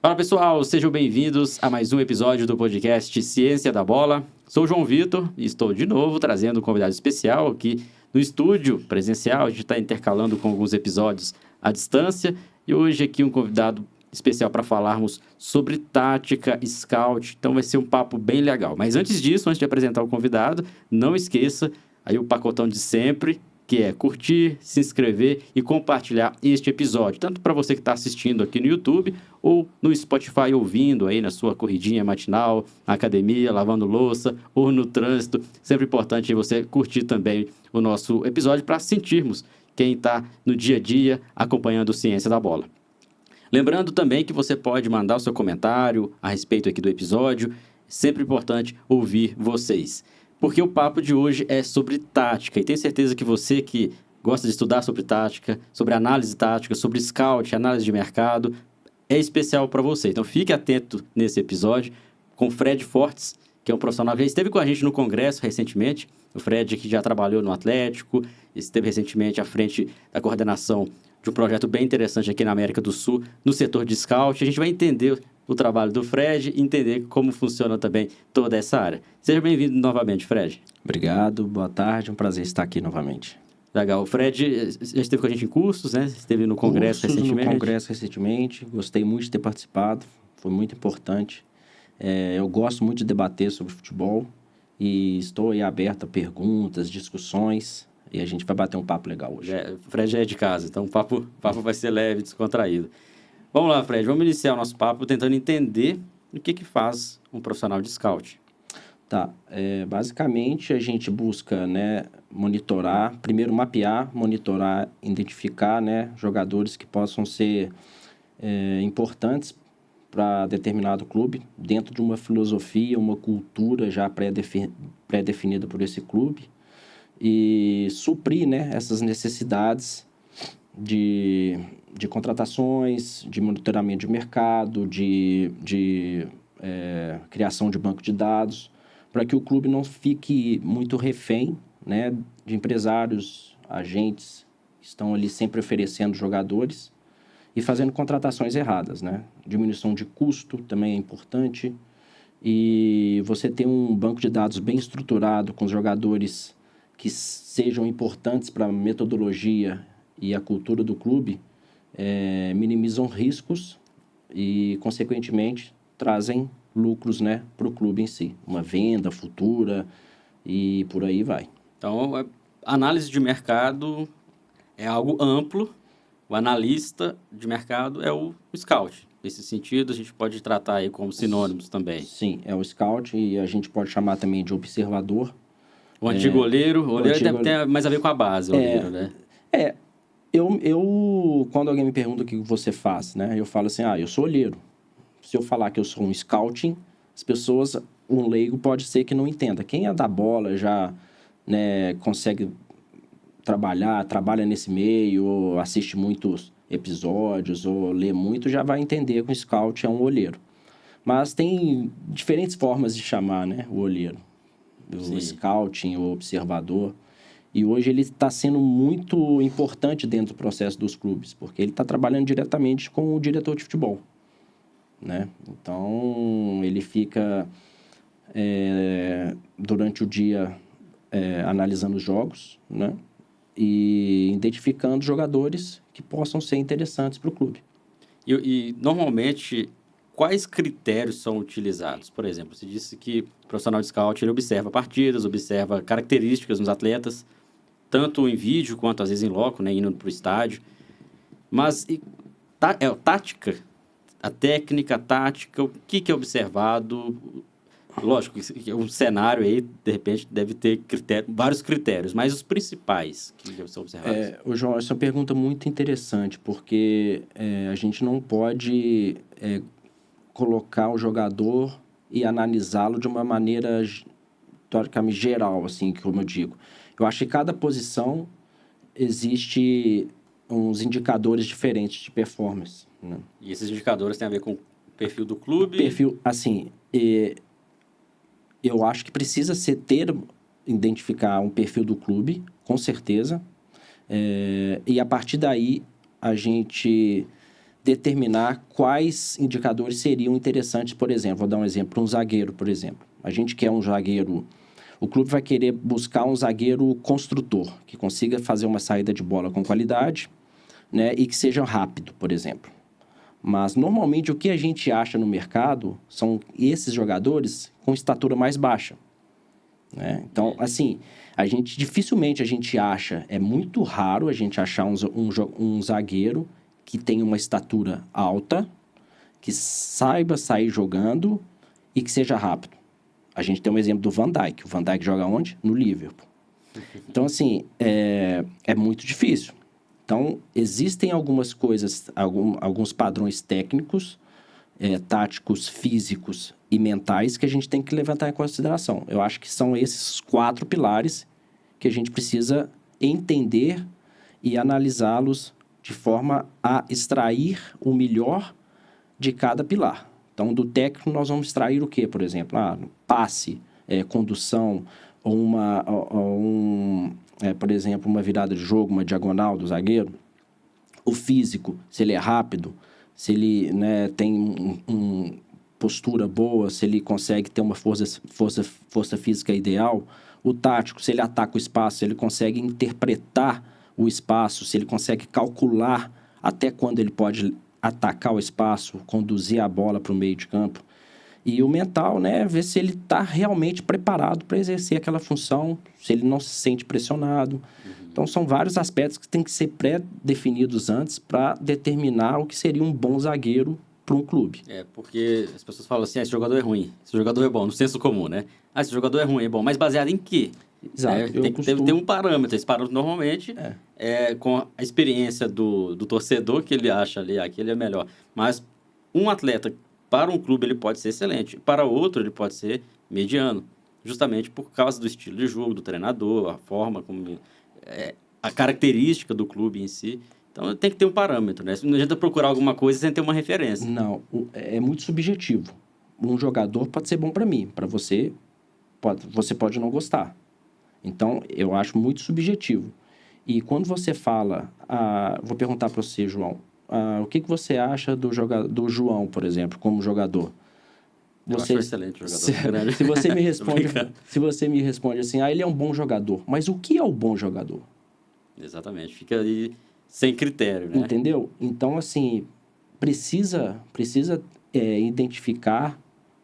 Fala pessoal, sejam bem-vindos a mais um episódio do podcast Ciência da Bola. Sou o João Vitor e estou de novo trazendo um convidado especial aqui no estúdio presencial. A gente está intercalando com alguns episódios à distância e hoje aqui um convidado especial para falarmos sobre tática, scout. Então vai ser um papo bem legal. Mas antes disso, antes de apresentar o convidado, não esqueça aí o pacotão de sempre, que é curtir, se inscrever e compartilhar este episódio, tanto para você que está assistindo aqui no YouTube ou no Spotify ouvindo aí na sua corridinha matinal, na academia, lavando louça ou no trânsito. Sempre importante você curtir também o nosso episódio para sentirmos quem está no dia a dia acompanhando Ciência da Bola. Lembrando também que você pode mandar o seu comentário a respeito aqui do episódio. Sempre importante ouvir vocês. Porque o papo de hoje é sobre tática. E tenho certeza que você que gosta de estudar sobre tática, sobre análise tática, sobre scout, análise de mercado, é especial para você. Então fique atento nesse episódio com o Fred Fortes, que é um profissional que já esteve com a gente no Congresso recentemente. O Fred que já trabalhou no Atlético, esteve recentemente à frente da coordenação de um projeto bem interessante aqui na América do Sul, no setor de scout. A gente vai entender o trabalho do Fred e entender como funciona também toda essa área. Seja bem-vindo novamente, Fred. Obrigado, boa tarde, um prazer estar aqui novamente. Legal. O Fred já esteve com a gente em cursos, né? Esteve no Congresso recentemente. No Congresso recentemente, gostei muito de ter participado, foi muito importante. Eu gosto muito de debater sobre futebol e estou aí aberto a perguntas, discussões e a gente vai bater um papo legal hoje. O Fred já é de casa, então o papo vai ser leve, descontraído. Vamos lá, Fred, vamos iniciar o nosso papo tentando entender o que faz um profissional de scout. Tá, basicamente a gente busca, né, monitorar, primeiro mapear, monitorar, identificar, né, jogadores que possam ser importantes para determinado clube, dentro de uma filosofia, uma cultura já pré-definida por esse clube, e suprir, né, essas necessidades de contratações, de monitoramento de mercado, de criação de banco de dados, para que o clube não fique muito refém, né, de empresários, agentes que estão ali sempre oferecendo jogadores e fazendo contratações erradas, né? Diminuição de custo também é importante e você ter um banco de dados bem estruturado com os jogadores que sejam importantes para a metodologia e a cultura do clube, minimizam riscos e, consequentemente, trazem lucros, né, para o clube em si. Uma venda futura e por aí vai. Então, análise de mercado é algo amplo. O analista de mercado é o scout. Nesse sentido, a gente pode tratar aí como sinônimos também. Sim, é o scout e a gente pode chamar também de observador. O antigo olheiro. O olheiro deve ter mais a ver com a base, o olheiro, né? Eu, quando alguém me pergunta o que você faz, né? Eu falo assim, eu sou olheiro. Se eu falar que eu sou um scouting, as pessoas, um leigo pode ser que não entenda. Quem é da bola já, né, consegue trabalha nesse meio, ou assiste muitos episódios, ou lê muito, já vai entender que o scout é um olheiro. Mas tem diferentes formas de chamar, né, o olheiro. O scouting, o observador. E hoje ele está sendo muito importante dentro do processo dos clubes, porque ele está trabalhando diretamente com o diretor de futebol, né? Então, ele fica durante o dia analisando os jogos, né? E identificando jogadores que possam ser interessantes para o clube. E normalmente, quais critérios são utilizados? Por exemplo, você disse que o profissional de scout ele observa partidas, observa características nos atletas, tanto em vídeo quanto às vezes em loco, né, indo para o estádio. Mas tática, a técnica, a tática, o que é observado? Lógico, um cenário aí, de repente, deve ter vários critérios, mas os principais que são observados. João, essa é uma pergunta muito interessante, porque a gente não pode colocar o jogador e analisá-lo de uma maneira, teoricamente, geral, assim, como eu digo. Eu acho que cada posição existe uns indicadores diferentes de performance, né? E esses indicadores têm a ver com o perfil do clube? Perfil, assim, eu acho que precisa identificar um perfil do clube, com certeza. E a partir daí, a gente determinar quais indicadores seriam interessantes, por exemplo. Vou dar um exemplo, um zagueiro, por exemplo. A gente quer um zagueiro... O clube vai querer buscar um zagueiro construtor, que consiga fazer uma saída de bola com qualidade, né, e que seja rápido, por exemplo. Mas, normalmente, o que a gente acha no mercado são esses jogadores com estatura mais baixa, né? Então, assim, dificilmente a gente acha, é muito raro a gente achar um zagueiro que tenha uma estatura alta, que saiba sair jogando e que seja rápido. A gente tem um exemplo do Van Dijk. O Van Dijk joga onde? No Liverpool. Então, assim, é muito difícil. Então, existem algumas coisas, alguns padrões técnicos, táticos, físicos e mentais que a gente tem que levantar em consideração. Eu acho que são esses 4 pilares que a gente precisa entender e analisá-los de forma a extrair o melhor de cada pilar. Então, do técnico, nós vamos extrair o quê, por exemplo? Passe, condução, por exemplo, uma virada de jogo, uma diagonal do zagueiro. O físico, se ele é rápido, se ele, né, tem postura boa, se ele consegue ter uma força física ideal. O tático, se ele ataca o espaço, se ele consegue interpretar o espaço, se ele consegue calcular até quando ele pode atacar o espaço, conduzir a bola para o meio de campo. E o mental, né, ver se ele está realmente preparado para exercer aquela função, se ele não se sente pressionado. Então, são vários aspectos que têm que ser pré-definidos antes para determinar o que seria um bom zagueiro para um clube. Porque as pessoas falam assim, esse jogador é ruim, esse jogador é bom, no senso comum, né? Esse jogador é ruim, é bom, mas baseado em quê? Exato. Tem que ter um parâmetro. Esse parâmetro, normalmente, com a experiência do torcedor, que ele acha ali, aquele é melhor. Mas um atleta, para um clube, ele pode ser excelente. Para outro, ele pode ser mediano. Justamente por causa do estilo de jogo, do treinador, a forma como... a característica do clube em si. Então, tem que ter um parâmetro, né? Não adianta procurar alguma coisa sem ter uma referência. Não, é muito subjetivo. Um jogador pode ser bom para mim, para você pode não gostar. Então, eu acho muito subjetivo. E quando você fala... vou perguntar para você, João. O que você acha do João, por exemplo, como jogador? Eu acho um excelente jogador. Se você me responde assim, ele é um bom jogador. Mas o que é o bom jogador? Exatamente. Fica aí sem critério, né? Entendeu? Então, assim, precisa identificar,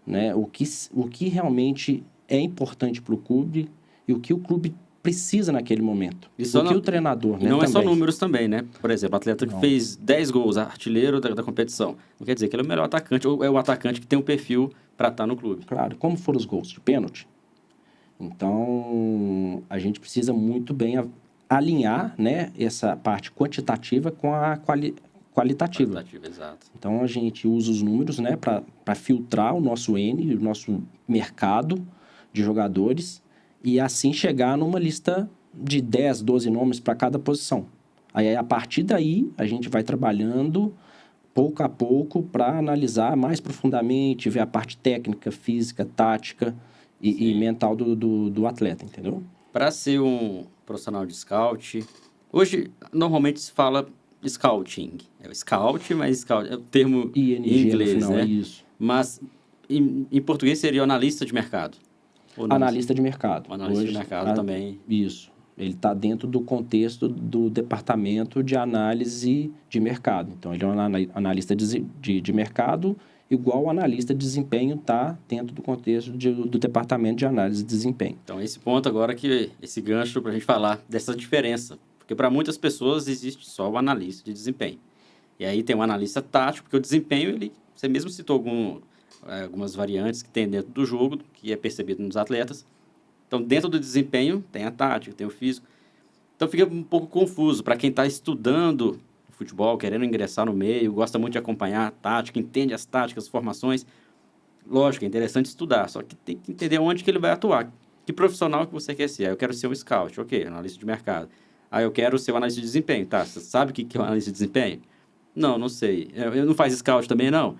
né, o que realmente é importante para o clube e o que o clube precisa naquele momento. O treinador, né? Não é só números também, né? Por exemplo, atleta que fez 10 gols, artilheiro da competição. Não quer dizer que ele é o melhor atacante, ou é o atacante que tem um perfil para estar no clube. Claro. Como foram os gols? De pênalti? Então, a gente precisa muito bem alinhar, né, essa parte quantitativa com a qualitativa. Qualitativa, exato. Então, a gente usa os números, né, para filtrar o nosso o nosso mercado de jogadores e assim chegar numa lista de 10, 12 nomes para cada posição. Aí, a partir daí, a gente vai trabalhando pouco a pouco para analisar mais profundamente, ver a parte técnica, física, tática e mental do atleta, entendeu? Para ser um profissional de scout, hoje normalmente se fala scouting. É o scout, mas scout é o termo ING em inglês, no final, né? é isso. Mas em português seria o analista de mercado. Analista de mercado. O analista de mercado também. Isso. Ele está dentro do contexto do departamento de análise de mercado. Então, ele é um analista de mercado, igual o analista de desempenho está dentro do contexto do departamento de análise de desempenho. Então, esse ponto agora, esse gancho para a gente falar dessa diferença. Porque para muitas pessoas existe só o analista de desempenho. E aí tem um analista tático, porque o desempenho, você mesmo citou algumas variantes que tem dentro do jogo, que é percebido nos atletas. Então, dentro do desempenho, tem a tática, tem o físico. Então, fica um pouco confuso para quem está estudando futebol, querendo ingressar no meio, gosta muito de acompanhar a tática, entende as táticas, as formações. Lógico, é interessante estudar, só que tem que entender onde que ele vai atuar. Que profissional que você quer ser? Eu quero ser um scout, ok, analista de mercado. Eu quero ser um analista de desempenho, tá? Você sabe o que é um analista de desempenho? Não sei. Eu não faz scout também, não?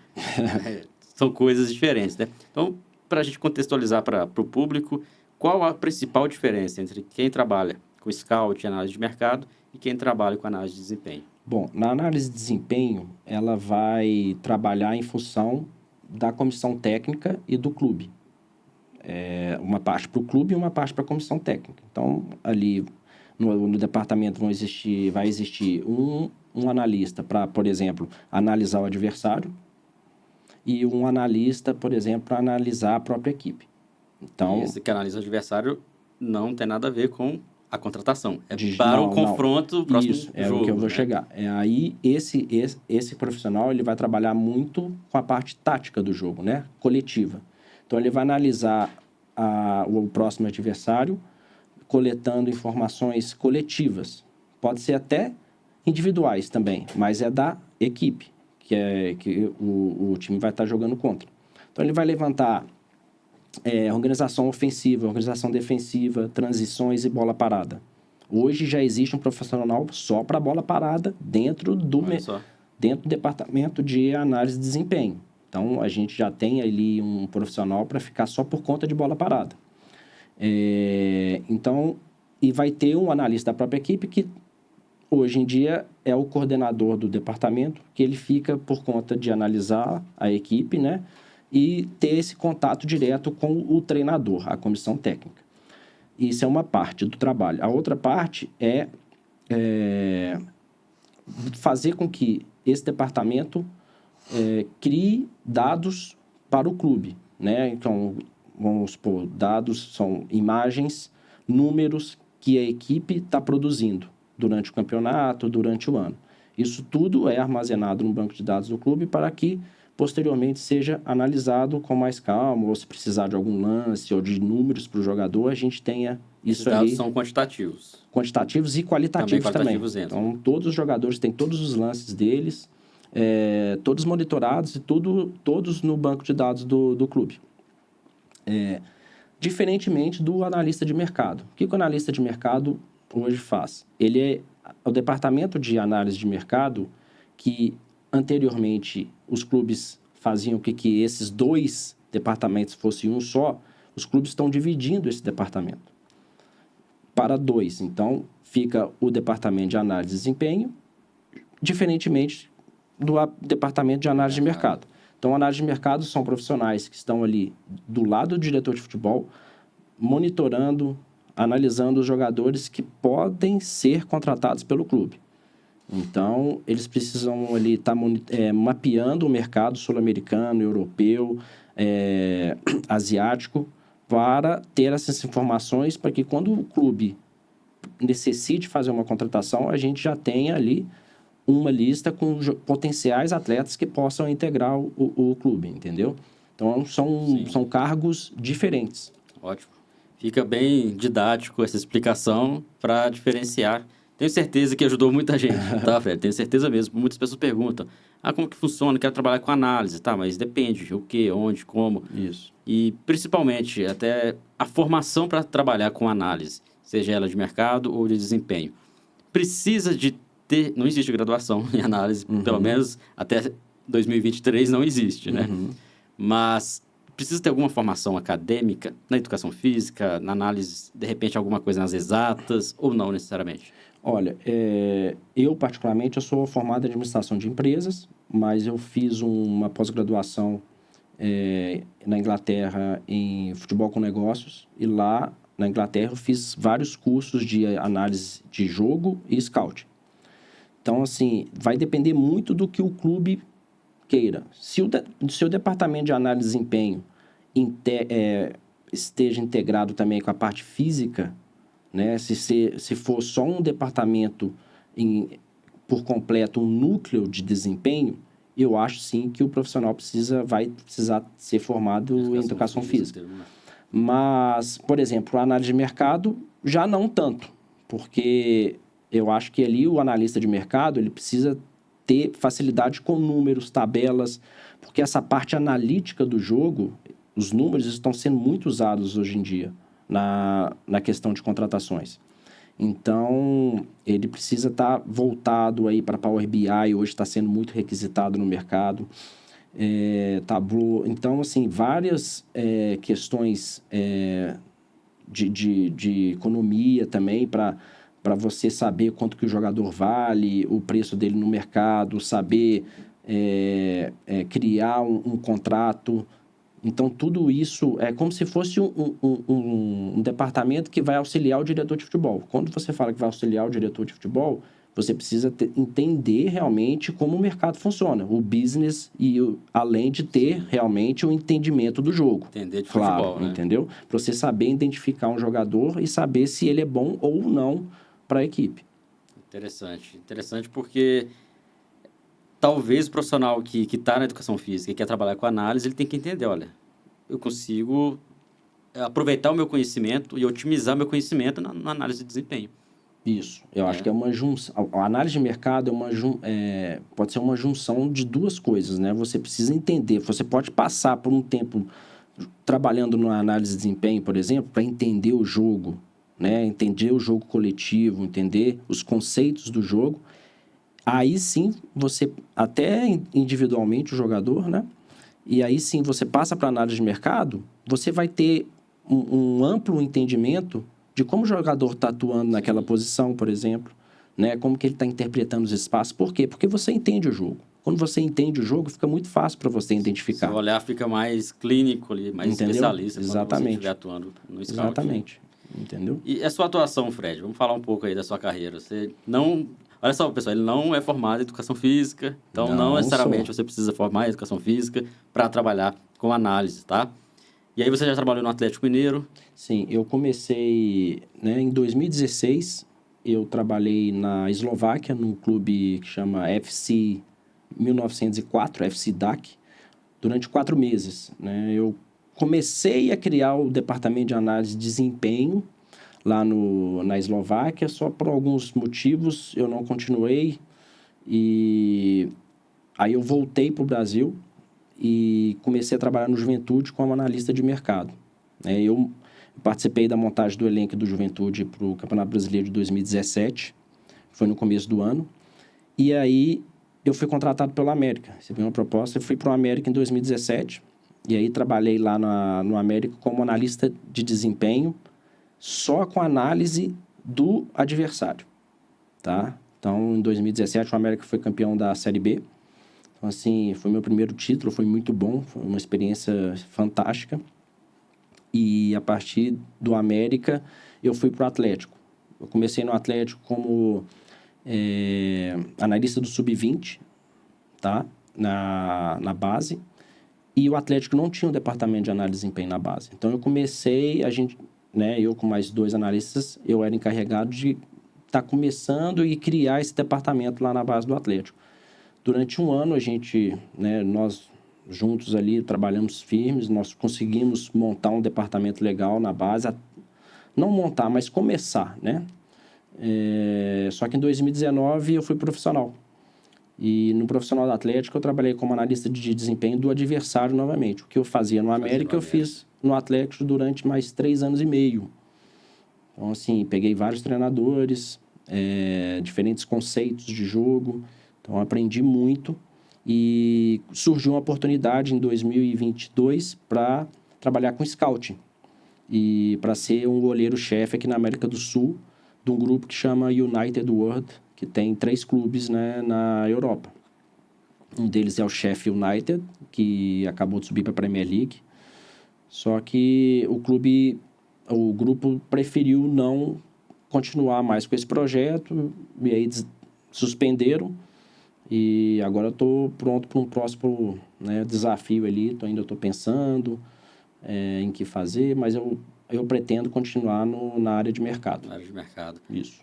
São coisas diferentes, né? Então, para a gente contextualizar para o público, qual a principal diferença entre quem trabalha com scout e análise de mercado e quem trabalha com análise de desempenho? Bom, na análise de desempenho, ela vai trabalhar em função da comissão técnica e do clube. Uma parte para o clube e uma parte para a comissão técnica. Então, ali no departamento vai existir um analista para, por exemplo, analisar o adversário e um analista, por exemplo, para analisar a própria equipe. Então, E esse que analisa o adversário não tem nada a ver com a contratação. É para o confronto do próximo isso, jogo. O que eu vou né? chegar. Aí, esse profissional, ele vai trabalhar muito com a parte tática do jogo, né? Coletiva. Então, ele vai analisar o próximo adversário, coletando informações coletivas. Pode ser até individuais também, mas é da equipe que o time vai estar jogando contra. Então, ele vai levantar organização ofensiva, organização defensiva, transições e bola parada. Hoje já existe um profissional só para bola parada dentro do departamento de análise de desempenho. Então, a gente já tem ali um profissional para ficar só por conta de bola parada. Então, e vai ter um analista da própria equipe que, hoje em dia, é o coordenador do departamento, que ele fica por conta de analisar a equipe, né? E ter esse contato direto com o treinador, a comissão técnica. Isso é uma parte do trabalho. A outra parte é fazer com que esse departamento crie dados para o clube, né? Então, vamos supor, dados são imagens, números que a equipe está produzindo durante o campeonato, durante o ano. Isso tudo é armazenado no banco de dados do clube para que posteriormente seja analisado com mais calma, ou se precisar de algum lance ou de números para o jogador, a gente tenha isso ali. Esses dados são quantitativos. Quantitativos e qualitativos também. Então, todos os jogadores têm todos os lances deles, todos monitorados e todos no banco de dados do clube. Diferentemente do analista de mercado. O que o analista de mercado hoje faz? Ele é o departamento de análise de mercado que anteriormente os clubes faziam que esses dois departamentos fossem um só, os clubes estão dividindo esse departamento para dois. Então, fica o departamento de análise de desempenho, diferentemente do departamento de análise de mercado. Então, a análise de mercado são profissionais que estão ali do lado do diretor de futebol, monitorando, analisando os jogadores que podem ser contratados pelo clube. Então, eles precisam ali estar mapeando o mercado sul-americano, europeu, asiático, para ter essas informações para que quando o clube necessite fazer uma contratação, a gente já tenha ali uma lista com potenciais atletas que possam integrar o clube, entendeu? Então, são cargos diferentes. Ótimo. Fica bem didático essa explicação para diferenciar. Tenho certeza que ajudou muita gente, tá, Fred? Tenho certeza mesmo. Muitas pessoas perguntam, como que funciona? Quero trabalhar com análise. Tá, mas depende, o quê, onde, como. Isso. E, principalmente, até a formação para trabalhar com análise, seja ela de mercado ou de desempenho. Precisa de ter... Não existe graduação em análise, pelo menos até 2023 não existe, né? Mas precisa ter alguma formação acadêmica na educação física, na análise, de repente, alguma coisa nas exatas, ou não necessariamente? Olha, eu particularmente, eu sou formado em administração de empresas, mas eu fiz uma pós-graduação na Inglaterra em futebol com negócios, e lá na Inglaterra eu fiz vários cursos de análise de jogo e scout. Então, assim, vai depender muito do que o clube queira. Se o departamento de análise de desempenho esteja integrado também com a parte física, né? Se for só um departamento por completo, um núcleo de desempenho, eu acho sim que o profissional vai precisar ser formado em educação física. Mas, por exemplo, a análise de mercado já não tanto, porque eu acho que ali o analista de mercado ele precisa ter facilidade com números, tabelas, porque essa parte analítica do jogo, os números estão sendo muito usados hoje em dia na questão de contratações. Então, ele precisa estar voltado aí para Power BI, hoje está sendo muito requisitado no mercado. Tableau. Então, assim, várias questões de economia também para para você saber quanto que o jogador vale, o preço dele no mercado, saber criar um contrato. Então, tudo isso é como se fosse um departamento que vai auxiliar o diretor de futebol. Quando você fala que vai auxiliar o diretor de futebol, você precisa entender realmente como o mercado funciona, o business, além de ter realmente o entendimento do jogo. Entender de claro, futebol, né? Entendeu? Para você saber identificar um jogador e saber se ele é bom ou não para a equipe. Interessante porque talvez o profissional que está na educação física e quer trabalhar com análise, ele tem que entender, olha, eu consigo aproveitar o meu conhecimento e otimizar meu conhecimento na análise de desempenho. Isso. Eu acho que é uma junção. A análise de mercado pode ser uma junção de duas coisas, né? Você precisa entender. Você pode passar por um tempo trabalhando na análise de desempenho, por exemplo, para entender o jogo, né? Entender o jogo coletivo, entender os conceitos do jogo. Aí sim, você, até individualmente o jogador, né? E aí sim, você passa para a análise de mercado, você vai ter um amplo entendimento de como o jogador está atuando naquela posição, por exemplo, né? Como que ele está interpretando os espaços. Por quê? Porque você entende o jogo. Quando você entende o jogo, fica muito fácil para você identificar. Seu olhar fica mais clínico ali, mais especialista. Exatamente. Quando você estiver atuando no scout. Exatamente. Entendeu? E a sua atuação, Fred? Vamos falar um pouco aí da sua carreira. Você não... Olha só, pessoal, ele não é formado em educação física, então não necessariamente você precisa formar em educação física para trabalhar com análise, tá? E aí você já trabalhou no Atlético Mineiro? Sim, eu comecei, né, em 2016, eu trabalhei na Eslováquia, num clube que chama FC 1904, FC DAC, durante 4 meses. Né? Eu comecei a criar o departamento de análise de desempenho lá na Eslováquia, só por alguns motivos eu não continuei. E aí eu voltei para o Brasil e comecei a trabalhar no Juventude como analista de mercado. Eu participei da montagem do elenco do Juventude para o Campeonato Brasileiro de 2017, foi no começo do ano. E aí eu fui contratado pelo América, recebi uma proposta e fui para o América em 2017. E aí trabalhei lá no América como analista de desempenho, só com análise do adversário, tá? Então, em 2017, o América foi campeão da Série B. Então, assim, foi meu primeiro título, foi muito bom, foi uma experiência fantástica. E a partir do América, eu fui para o Atlético. Eu comecei no Atlético como analista do Sub-20, tá? Na base. E o Atlético não tinha um departamento de análise de desempenho na base. Então, eu comecei, eu com mais 2 analistas, eu era encarregado de estar começando e criar esse departamento lá na base do Atlético. Durante um ano, nós juntos ali trabalhamos firmes, nós conseguimos montar um departamento legal na base, não montar, mas começar, né? Só que em 2019 eu fui profissional. E no profissional do Atlético eu trabalhei como analista de desempenho do adversário novamente. O que eu fazia no América, eu fiz no Atlético durante mais 3 anos e meio. Então, assim, peguei vários treinadores, diferentes conceitos de jogo. Então, aprendi muito. E surgiu uma oportunidade em 2022 para trabalhar com scouting. E para ser um goleiro-chefe aqui na América do Sul, de um grupo que chama United World, que tem 3 clubes, né, na Europa. Um deles é o Sheffield United, que acabou de subir para a Premier League. Só que o grupo preferiu não continuar mais com esse projeto, e aí suspenderam. E agora eu estou pronto para um próximo, né, desafio ali. Ainda estou pensando em que fazer, mas eu pretendo continuar na área de mercado. Na área de mercado. Isso.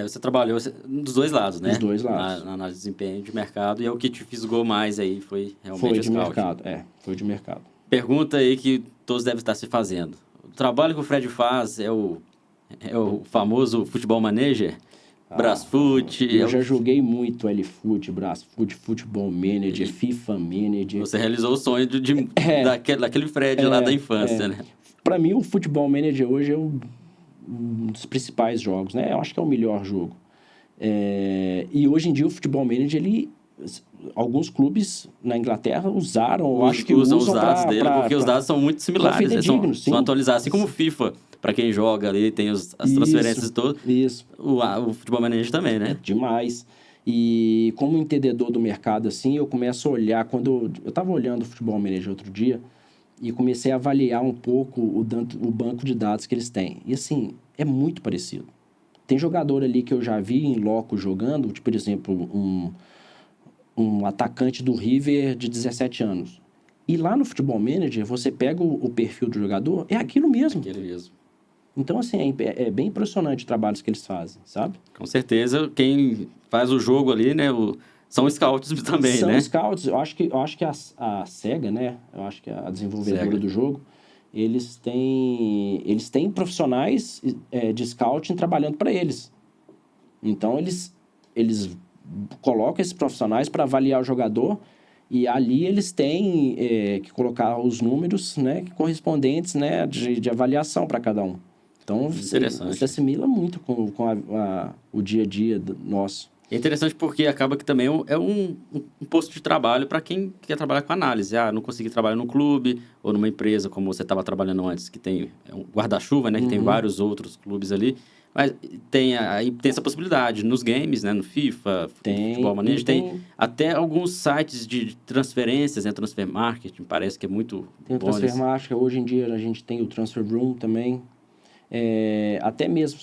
Você trabalhou dos 2 lados, né? Dos 2 lados. Na análise de desempenho de mercado, e é o que te fisgou mais aí, foi realmente Foi de mercado, foi de mercado. Pergunta aí que todos devem estar se fazendo. O trabalho que o Fred faz é o famoso futebol manager? Brasfoot? Eu já joguei muito L-Foot, Brasfoot, Futebol Manager, FIFA Manager. Você realizou o sonho daquele Fred lá da infância, né? Para mim, o Futebol Manager hoje é um dos principais jogos, né? Eu acho que é o melhor jogo. E hoje em dia o Futebol Manager, alguns clubes na Inglaterra usaram, eu acho que usam os dados dele, porque os dados são muito similares, fidedignos, são atualizados, assim como o FIFA. para quem joga ali, tem as Isso, transferências todas. Isso. O Futebol Manager também, né? É demais. E como entendedor do mercado, assim, eu começo a olhar... Quando eu estava olhando o Futebol Manager outro dia e comecei a avaliar um pouco o banco de dados que eles têm. E, assim, é muito parecido. Tem jogador ali que eu já vi em loco jogando, tipo, por exemplo, um atacante do River de 17 anos. E lá no Futebol Manager, você pega o perfil do jogador, é aquilo mesmo. Aquele mesmo. Então, assim, é bem impressionante os trabalhos que eles fazem, sabe? Com certeza, quem faz o jogo ali, né? São scouts também, São né? scouts. Eu acho que a SEGA, né? Eu acho que a desenvolvedora SEGA. do jogo, eles têm profissionais de scouting trabalhando para eles. Então, eles colocam esses profissionais para avaliar o jogador e ali eles têm que colocar os números, né, correspondentes, né, de avaliação para cada um. Então, Interessante. se assimila muito com o dia a dia nosso. É interessante porque acaba que também é um posto de trabalho para quem quer trabalhar com análise. Não consegui trabalhar no clube ou numa empresa como você estava trabalhando antes, que tem um guarda-chuva, né? Que tem vários outros clubes ali. Mas tem essa possibilidade nos games, né? No FIFA, Futebol Manager, tem até alguns sites de transferências, né? Transfer Market, parece que é muito Tem o bom. Transfer Market, hoje em dia a gente tem o Transfer Room também. Até mesmo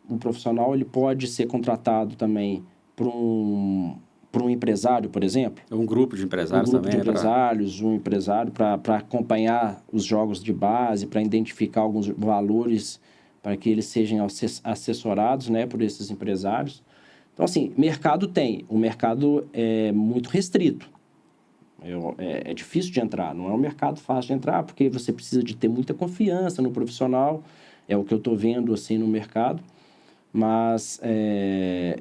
um profissional ele pode ser contratado também por um empresário, por exemplo. Um grupo de empresários também. Um empresário para acompanhar os jogos de base, para identificar alguns valores para que eles sejam assessorados, né, por esses empresários. Então, assim, mercado tem. O mercado é muito restrito. É difícil de entrar. Não é um mercado fácil de entrar, porque você precisa de ter muita confiança no profissional. É o que eu estou vendo, assim, no mercado. Mas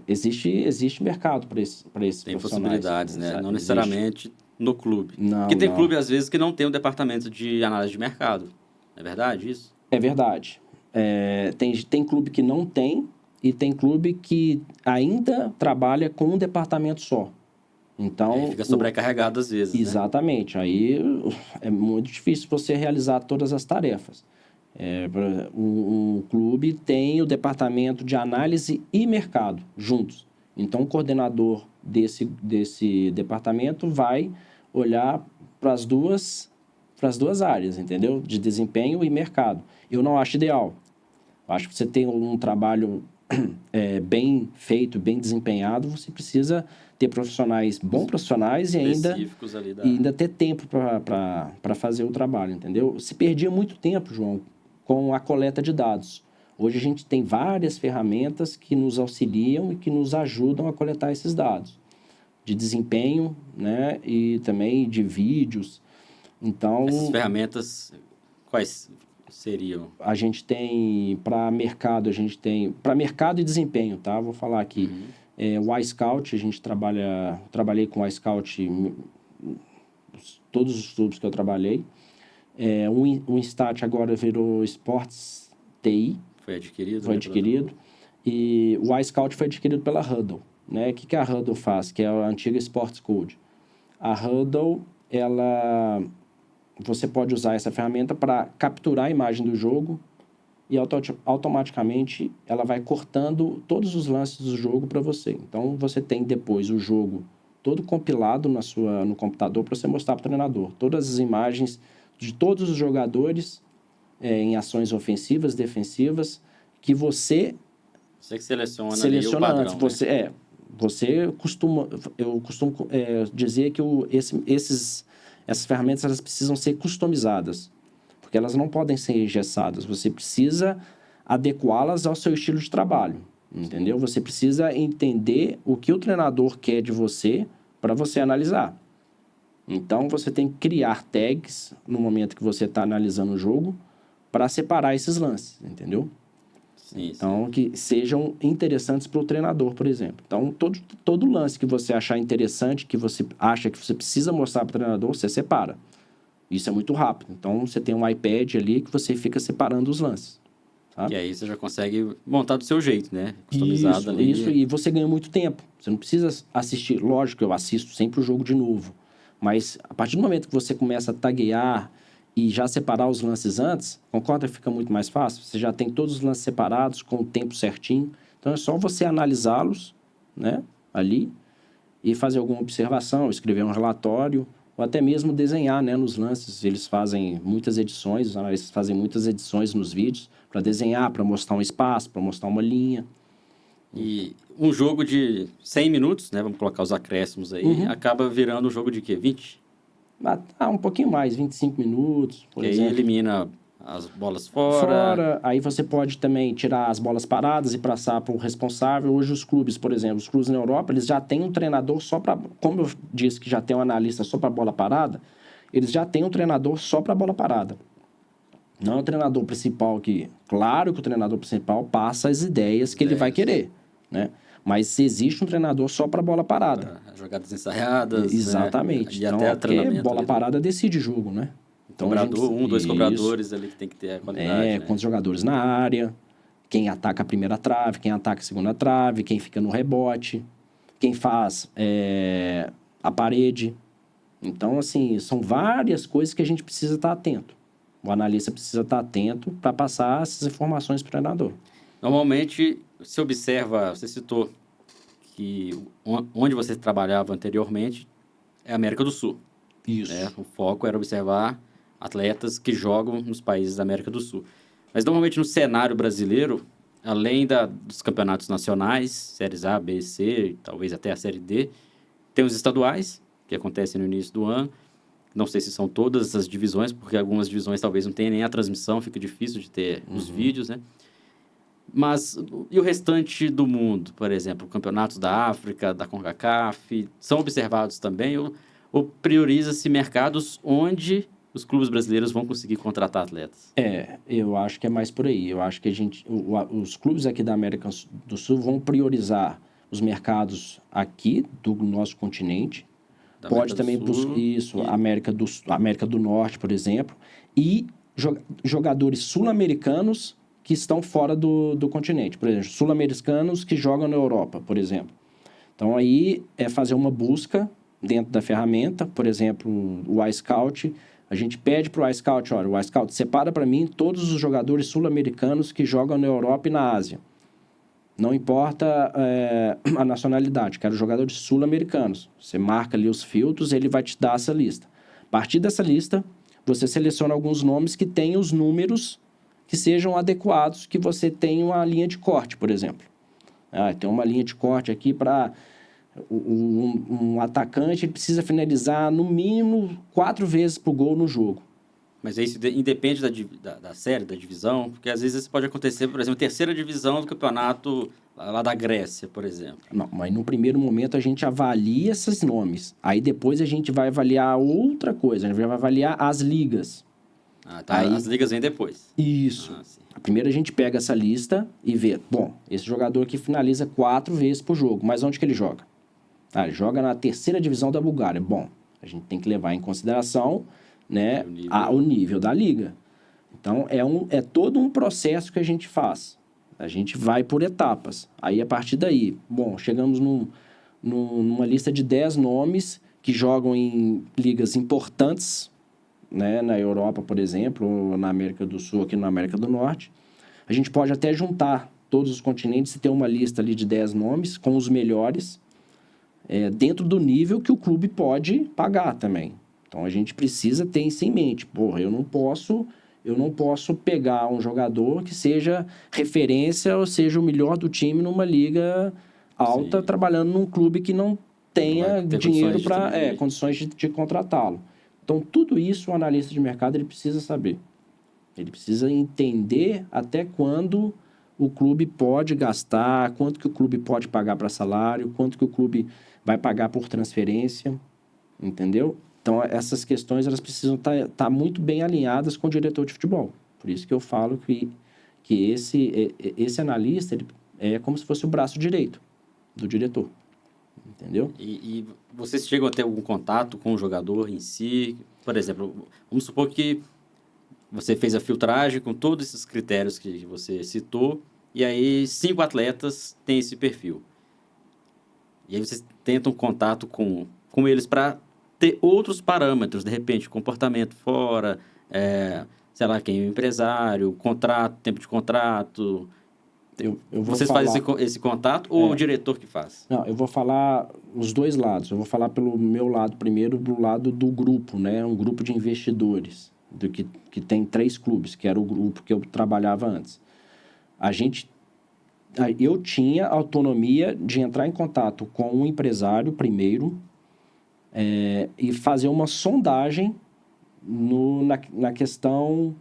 existe mercado para esses profissionais. Tem possibilidades, né? Não necessariamente no clube. Não, porque tem clube, às vezes, que não tem um departamento de análise de mercado. É verdade isso? É verdade. Tem clube que não tem e tem clube que ainda trabalha com um departamento só. Então, Aí fica sobrecarregado às vezes, exatamente. Né? Aí é muito difícil você realizar todas as tarefas. Um clube tem o departamento de análise e mercado juntos. Então, o coordenador desse departamento vai olhar para as duas áreas, entendeu? De desempenho e mercado. Eu não acho ideal. Eu acho que você tem um trabalho bem feito, bem desempenhado, você precisa ter bons profissionais e ainda ter tempo para fazer o trabalho, entendeu? Se perdia muito tempo, João, com a coleta de dados. Hoje a gente tem várias ferramentas que nos auxiliam e que nos ajudam a coletar esses dados. De desempenho, né? E também de vídeos. Então, essas ferramentas, quais seriam? A gente tem para mercado, para mercado e desempenho, tá? Vou falar aqui. O iScout, trabalhei com o iScout todos os clubes que eu trabalhei. O Instat agora virou Sports TI. Foi adquirido. Foi adquirido. E o iScout foi adquirido pela Hudl, né? O que a Hudl faz? Que é a antiga Sports Code. A Hudl, você pode usar essa ferramenta para capturar a imagem do jogo e automaticamente ela vai cortando todos os lances do jogo para você. Então, você tem depois o jogo todo compilado no computador para você mostrar para o treinador. Todas as imagens de todos os jogadores em ações ofensivas, defensivas, que você que seleciona ali o padrão. Antes. Né? Eu costumo dizer que essas ferramentas elas precisam ser customizadas, porque elas não podem ser engessadas. Você precisa adequá-las ao seu estilo de trabalho, entendeu? Você precisa entender o que o treinador quer de você para você analisar. Então, você tem que criar tags no momento que você está analisando o jogo para separar esses lances, entendeu? Sim. Que sejam interessantes para o treinador, por exemplo. Então, todo lance que você achar interessante, que você acha que você precisa mostrar para o treinador, você separa. Isso é muito rápido. Então, você tem um iPad ali que você fica separando os lances. Tá? E aí você já consegue montar do seu jeito, né? Customizado ali. Isso, e você ganha muito tempo. Você não precisa assistir. Lógico que eu assisto sempre o jogo de novo. Mas, a partir do momento que você começa a taguear e já separar os lances antes, concorda que fica muito mais fácil? Você já tem todos os lances separados, com o tempo certinho. Então, é só você analisá-los, né, ali, e fazer alguma observação, escrever um relatório, ou até mesmo desenhar, né, nos lances. Eles fazem muitas edições, os analistas fazem muitas edições nos vídeos, para desenhar, para mostrar um espaço, para mostrar uma linha. E um jogo de 100 minutos, né? Vamos colocar os acréscimos aí, acaba virando um jogo de quê? 20? Um pouquinho mais, 25 minutos, por Que exemplo. aí elimina as bolas fora. Aí você pode também tirar as bolas paradas e passar para o responsável. Hoje os clubes, por exemplo, os clubes na Europa, eles já têm um treinador só para... Como eu disse que já tem um analista só para bola parada, eles já têm um treinador só para bola parada. Não é o treinador principal que... Claro que o treinador principal passa as ideias que ele vai querer, né? Mas existe um treinador só para bola parada. Jogadas ensaiadas, exatamente. Né? E Então, até treinamento. Bola parada decide jogo, né? Então, dois cobradores ali que tem que ter a qualidade. Né? Quantos jogadores na área, quem ataca a primeira trave, quem ataca a segunda trave, quem fica no rebote, quem faz a parede. Então, assim, são várias coisas que a gente precisa estar atento. O analista precisa estar atento para passar essas informações para o treinador. Normalmente, você observa, você citou que onde você trabalhava anteriormente é a América do Sul. Isso. Né? O foco era observar atletas que jogam nos países da América do Sul. Mas, normalmente, no cenário brasileiro, além dos campeonatos nacionais, séries A, B, C, talvez até a série D, tem os estaduais, que acontecem no início do ano. Não sei se são todas as divisões, porque algumas divisões talvez não tenham nem a transmissão, fica difícil de ter os vídeos, né? Mas, e o restante do mundo, por exemplo, campeonatos da África, da CONCACAF, são observados também ou prioriza-se mercados onde os clubes brasileiros vão conseguir contratar atletas? Eu acho que é mais por aí. Eu acho que os clubes aqui da América do Sul vão priorizar os mercados aqui do nosso continente. Pode também buscar isso, América do Norte, por exemplo, e jogadores sul-americanos que estão fora do continente. Por exemplo, sul-americanos que jogam na Europa, por exemplo. Então, aí é fazer uma busca dentro da ferramenta, por exemplo, o iScout. A gente pede para o iScout, olha, o iScout separa para mim todos os jogadores sul-americanos que jogam na Europa e na Ásia. Não importa a nacionalidade, quero jogadores sul-americanos. Você marca ali os filtros, ele vai te dar essa lista. A partir dessa lista, você seleciona alguns nomes que tenham os números que sejam adequados, que você tenha uma linha de corte, por exemplo. Tem uma linha de corte aqui para um atacante, ele precisa finalizar no mínimo 4 vezes pro gol no jogo. Mas isso independe da série, da divisão? Porque às vezes isso pode acontecer, por exemplo, terceira divisão do campeonato lá da Grécia, por exemplo. Não, mas no primeiro momento a gente avalia esses nomes. Aí depois a gente vai avaliar outra coisa, a gente vai avaliar as ligas. Tá. Aí, as ligas vêm depois. Isso. Primeiro a gente pega essa lista e vê, bom, esse jogador aqui finaliza 4 vezes por jogo, mas onde que ele joga? Ele joga na terceira divisão da Bulgária. Bom, a gente tem que levar em consideração, né, o nível da liga. Então, é todo um processo que a gente faz. A gente vai por etapas. Aí, a partir daí, bom, chegamos numa lista de 10 nomes que jogam em ligas importantes, né, na Europa, por exemplo, ou na América do Sul, aqui na América do Norte. A gente pode até juntar todos os continentes e ter uma lista ali de 10 nomes com os melhores, dentro do nível que o clube pode pagar também. Então, a gente precisa ter isso em mente. Porra, eu não posso pegar um jogador que seja referência ou seja o melhor do time numa liga alta, trabalhando num clube que não tenha dinheiro para condições de contratá-lo. Então, tudo isso o analista de mercado ele precisa saber. Ele precisa entender até quando o clube pode gastar, quanto que o clube pode pagar para salário, quanto que o clube vai pagar por transferência, entendeu? Então, essas questões elas precisam estar muito bem alinhadas com o diretor de futebol. Por isso que eu falo que esse analista ele é como se fosse o braço direito do diretor. Entendeu? E vocês chegam a ter algum contato com o jogador em si? Por exemplo, vamos supor que você fez a filtragem com todos esses critérios que você citou, e aí 5 atletas têm esse perfil. E aí vocês tentam contato com eles para ter outros parâmetros, de repente, comportamento fora, sei lá, quem é o empresário, contrato, tempo de contrato. Eu vou Vocês falar... fazem esse contato ou o diretor que faz? Não, eu vou falar os dois lados. Eu vou falar pelo meu lado primeiro, do lado do grupo, né? Um grupo de investidores, que tem 3 clubes, que era o grupo que eu trabalhava antes. Eu tinha autonomia de entrar em contato com um empresário primeiro e fazer uma sondagem na questão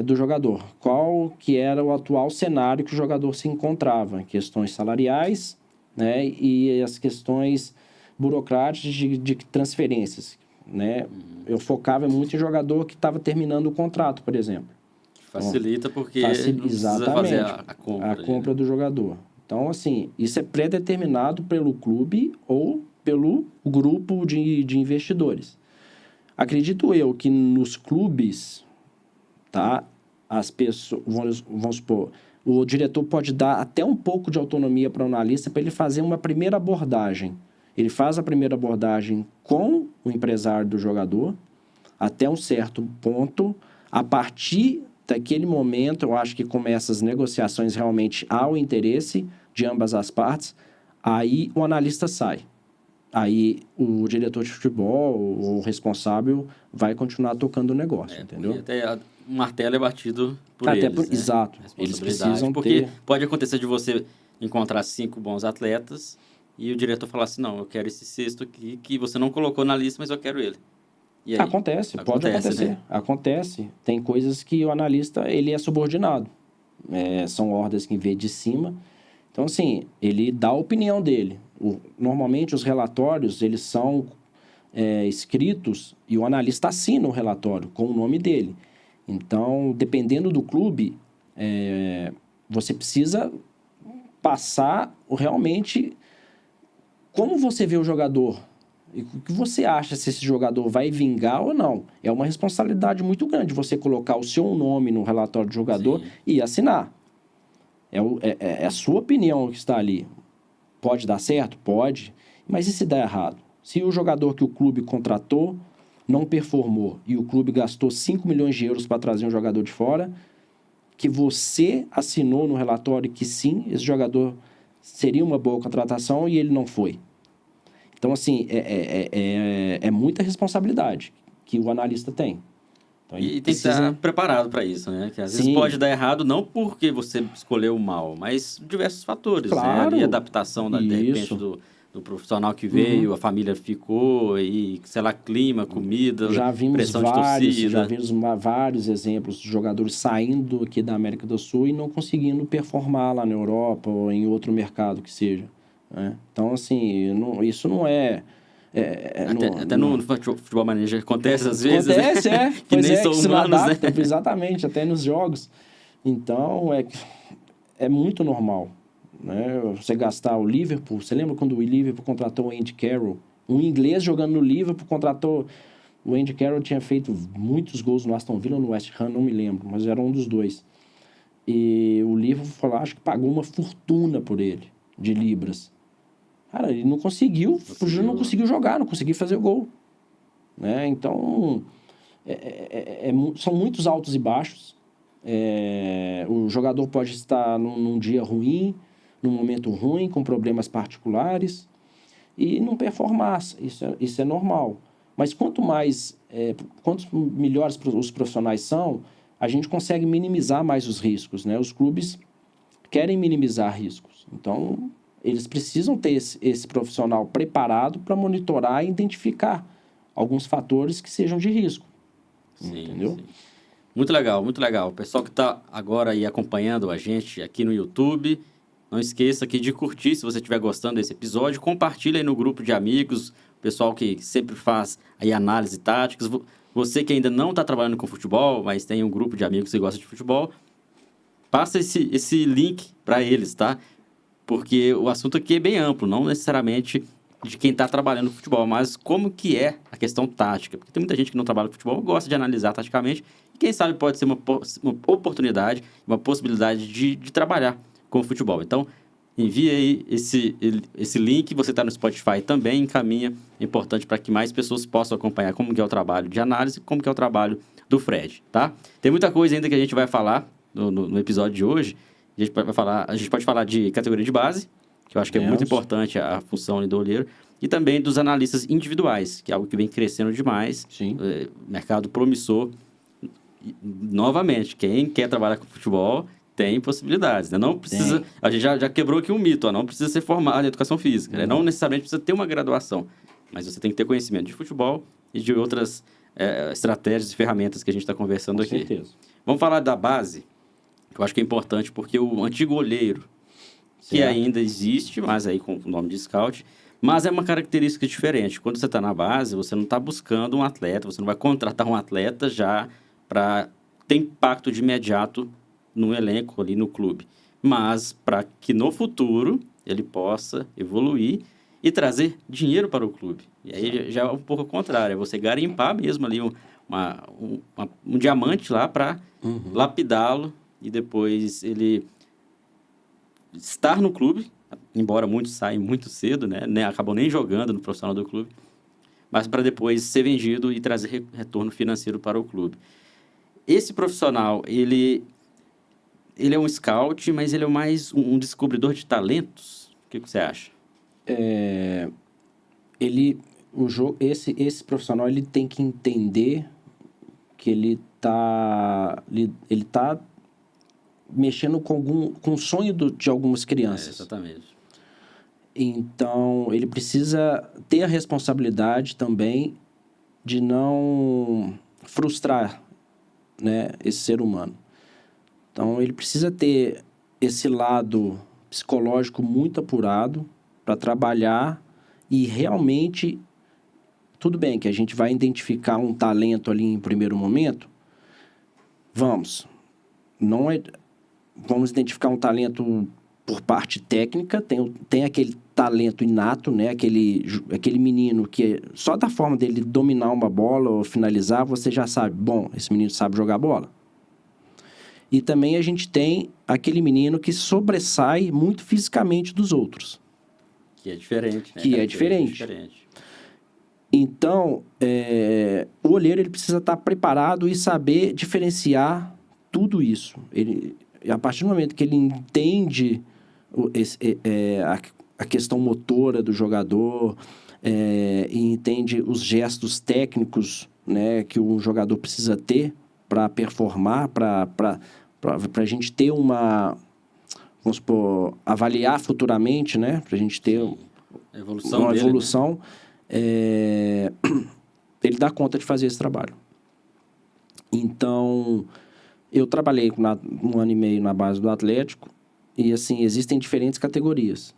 do jogador. Qual que era o atual cenário que o jogador se encontrava? Questões salariais, né? E as questões burocráticas de transferências, né? Eu focava muito em jogador que estava terminando o contrato, por exemplo. Facilita porque não precisa fazer a compra. A compra do jogador. Então, assim, isso é pré-determinado pelo clube ou pelo grupo de investidores. Acredito eu que nos clubes, tá? As pessoas, vamos supor, o diretor pode dar até um pouco de autonomia para o analista para ele fazer uma primeira abordagem. Ele faz a primeira abordagem com o empresário do jogador até um certo ponto. A partir daquele momento, eu acho que começam as negociações realmente ao interesse de ambas as partes. Aí o analista sai. Aí o diretor de futebol, o responsável, vai continuar tocando o negócio, entendeu? E até o martelo é batido por eles, né? Exato. Eles precisam porque ter... pode acontecer de você encontrar 5 bons atletas e o diretor falar assim, não, eu quero esse sexto aqui que você não colocou na lista, mas eu quero ele. E aí? Pode acontecer. Né? Acontece. Tem coisas que o analista ele é subordinado. São ordens que vêm de cima. Então, assim, ele dá a opinião dele. Normalmente, os relatórios, eles são escritos e o analista assina o relatório com o nome dele. Então, dependendo do clube, você precisa passar realmente como você vê o jogador. E o que você acha se esse jogador vai vingar ou não? É uma responsabilidade muito grande você colocar o seu nome no relatório do jogador e assinar. É a sua opinião que está ali. Pode dar certo? Pode. Mas e se der errado? Se o jogador que o clube contratou não performou e o clube gastou 5 milhões de euros para trazer um jogador de fora, que você assinou no relatório que sim, esse jogador seria uma boa contratação e ele não foi. Então, assim, é muita responsabilidade que o analista tem. Então, e tem que estar preparado para isso, né? Que às vezes pode dar errado não porque você escolheu mal, mas diversos fatores, claro, né? Ali, adaptação, de repente, do profissional que veio, a família ficou, e, sei lá, clima, comida, pressão de torcida. Já vimos vários exemplos de jogadores saindo aqui da América do Sul e não conseguindo performar lá na Europa ou em outro mercado que seja. Né? Então, assim, isso não é... Até no futebol manager acontece às vezes. Acontece, né? Que nem são humanos, se não adapta, né? Exatamente, até nos jogos. Então, é muito normal. Né? Você gastar o Liverpool... Você lembra quando o Liverpool contratou o Andy Carroll? Um inglês jogando no Liverpool contratou... O Andy Carroll tinha feito muitos gols no Aston Villa ou no West Ham, não me lembro, mas era um dos dois. E o Liverpool falou, acho que pagou uma fortuna por ele, de libras. Cara, ele não conseguiu jogar, não conseguiu fazer o gol. Né? Então, são muitos altos e baixos. O jogador pode estar num dia ruim, num momento ruim, com problemas particulares, e não performar. Isso é normal. Mas quanto melhores os profissionais são, a gente consegue minimizar mais os riscos. Né? Os clubes querem minimizar riscos. Então, eles precisam ter esse profissional preparado para monitorar e identificar alguns fatores que sejam de risco. Sim, entendeu? Sim. Muito legal, muito legal. O pessoal que está agora aí acompanhando a gente aqui no YouTube, não esqueça aqui de curtir se você estiver gostando desse episódio. Compartilha aí no grupo de amigos, o pessoal que sempre faz aí análise táticas. Você que ainda não está trabalhando com futebol, mas tem um grupo de amigos que gosta de futebol, passa esse link para eles, tá? Porque o assunto aqui é bem amplo, não necessariamente de quem está trabalhando com futebol, mas como que é a questão tática. Porque tem muita gente que não trabalha com futebol, gosta de analisar taticamente, e quem sabe pode ser uma oportunidade, uma possibilidade de trabalhar com o futebol. Então, envie aí esse link, você está no Spotify também, encaminha, é importante para que mais pessoas possam acompanhar como que é o trabalho de análise, como que é o trabalho do Fred, tá? Tem muita coisa ainda que a gente vai falar no episódio de hoje. A gente pode falar de categoria de base, que eu acho que é muito importante a função do olheiro, e também dos analistas individuais, que é algo que vem crescendo demais. Sim. Mercado promissor. Novamente, quem quer trabalhar com futebol tem possibilidades, né? Não precisa... A gente já quebrou aqui um mito, não precisa ser formado em educação física, né? Não necessariamente precisa ter uma graduação, mas você tem que ter conhecimento de futebol e de outras estratégias e ferramentas que a gente está conversando aqui. Com certeza. Vamos falar da base, que eu acho que é importante, porque o antigo olheiro, que ainda existe, mas aí com o nome de scout, mas é uma característica diferente. Quando você está na base, você não está buscando um atleta, você não vai contratar um atleta já para ter impacto de imediato no elenco ali no clube, mas para que no futuro ele possa evoluir e trazer dinheiro para o clube. E aí já é um pouco ao contrário, é você garimpar mesmo ali um diamante lá para lapidá-lo e depois ele estar no clube, embora muitos saem muito cedo, né? Acabam nem jogando no profissional do clube, mas para depois ser vendido e trazer retorno financeiro para o clube. Esse profissional, ele é um scout, mas ele é mais um descobridor de talentos? O que você acha? Esse profissional ele tem que entender que ele tá mexendo com o sonho de algumas crianças. Exatamente. Então, ele precisa ter a responsabilidade também de não frustrar, né, esse ser humano. Então, ele precisa ter esse lado psicológico muito apurado para trabalhar e realmente... Tudo bem que a gente vai identificar um talento ali em primeiro momento. Vamos identificar um talento por parte técnica. Tem aquele talento inato, né? Aquele menino que só da forma dele dominar uma bola ou finalizar, você já sabe, bom, esse menino sabe jogar bola. E também a gente tem aquele menino que sobressai muito fisicamente dos outros. Que é diferente, né? Que é diferente. Então, o olheiro ele precisa estar preparado e saber diferenciar tudo isso. A partir do momento que ele entende a questão motora do jogador e entende os gestos técnicos, né, que um jogador precisa ter para performar, para a gente ter vamos supor, avaliar futuramente, né, para a gente ter uma evolução, né? Ele dá conta de fazer esse trabalho. Então, eu trabalhei 1 ano e meio na base do Atlético e, assim, existem diferentes categorias.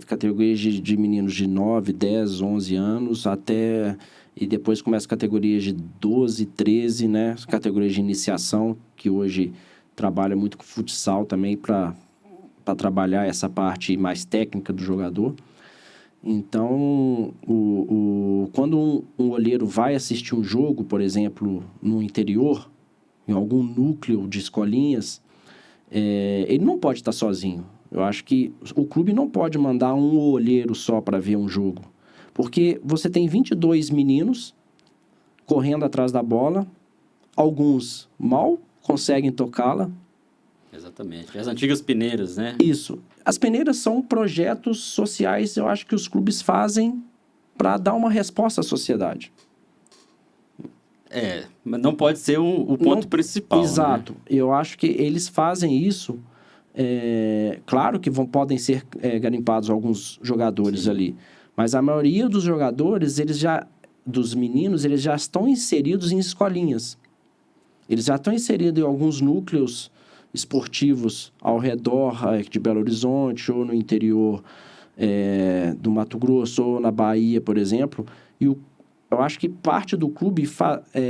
Categorias de meninos de 9, 10, 11 anos e depois começa categorias de 12, 13, né? Categorias de iniciação, que hoje trabalha muito com futsal também para trabalhar essa parte mais técnica do jogador. Então, quando um olheiro vai assistir um jogo, por exemplo, no interior, em algum núcleo de escolinhas, ele não pode estar sozinho. Eu acho que o clube não pode mandar um olheiro só para ver um jogo. Porque você tem 22 meninos correndo atrás da bola, alguns mal conseguem tocá-la. Exatamente. As antigas peneiras, né? Isso. As peneiras são projetos sociais, eu acho que os clubes fazem para dar uma resposta à sociedade. Mas não pode ser o ponto principal. Exato. Né? Eu acho que eles fazem isso. Claro que podem ser garimpados alguns jogadores ali. Mas a maioria dos jogadores, dos meninos, eles já estão inseridos em escolinhas. Eles já estão inseridos em alguns núcleos esportivos ao redor de Belo Horizonte ou no interior do Mato Grosso ou na Bahia, por exemplo. E eu acho que parte do clube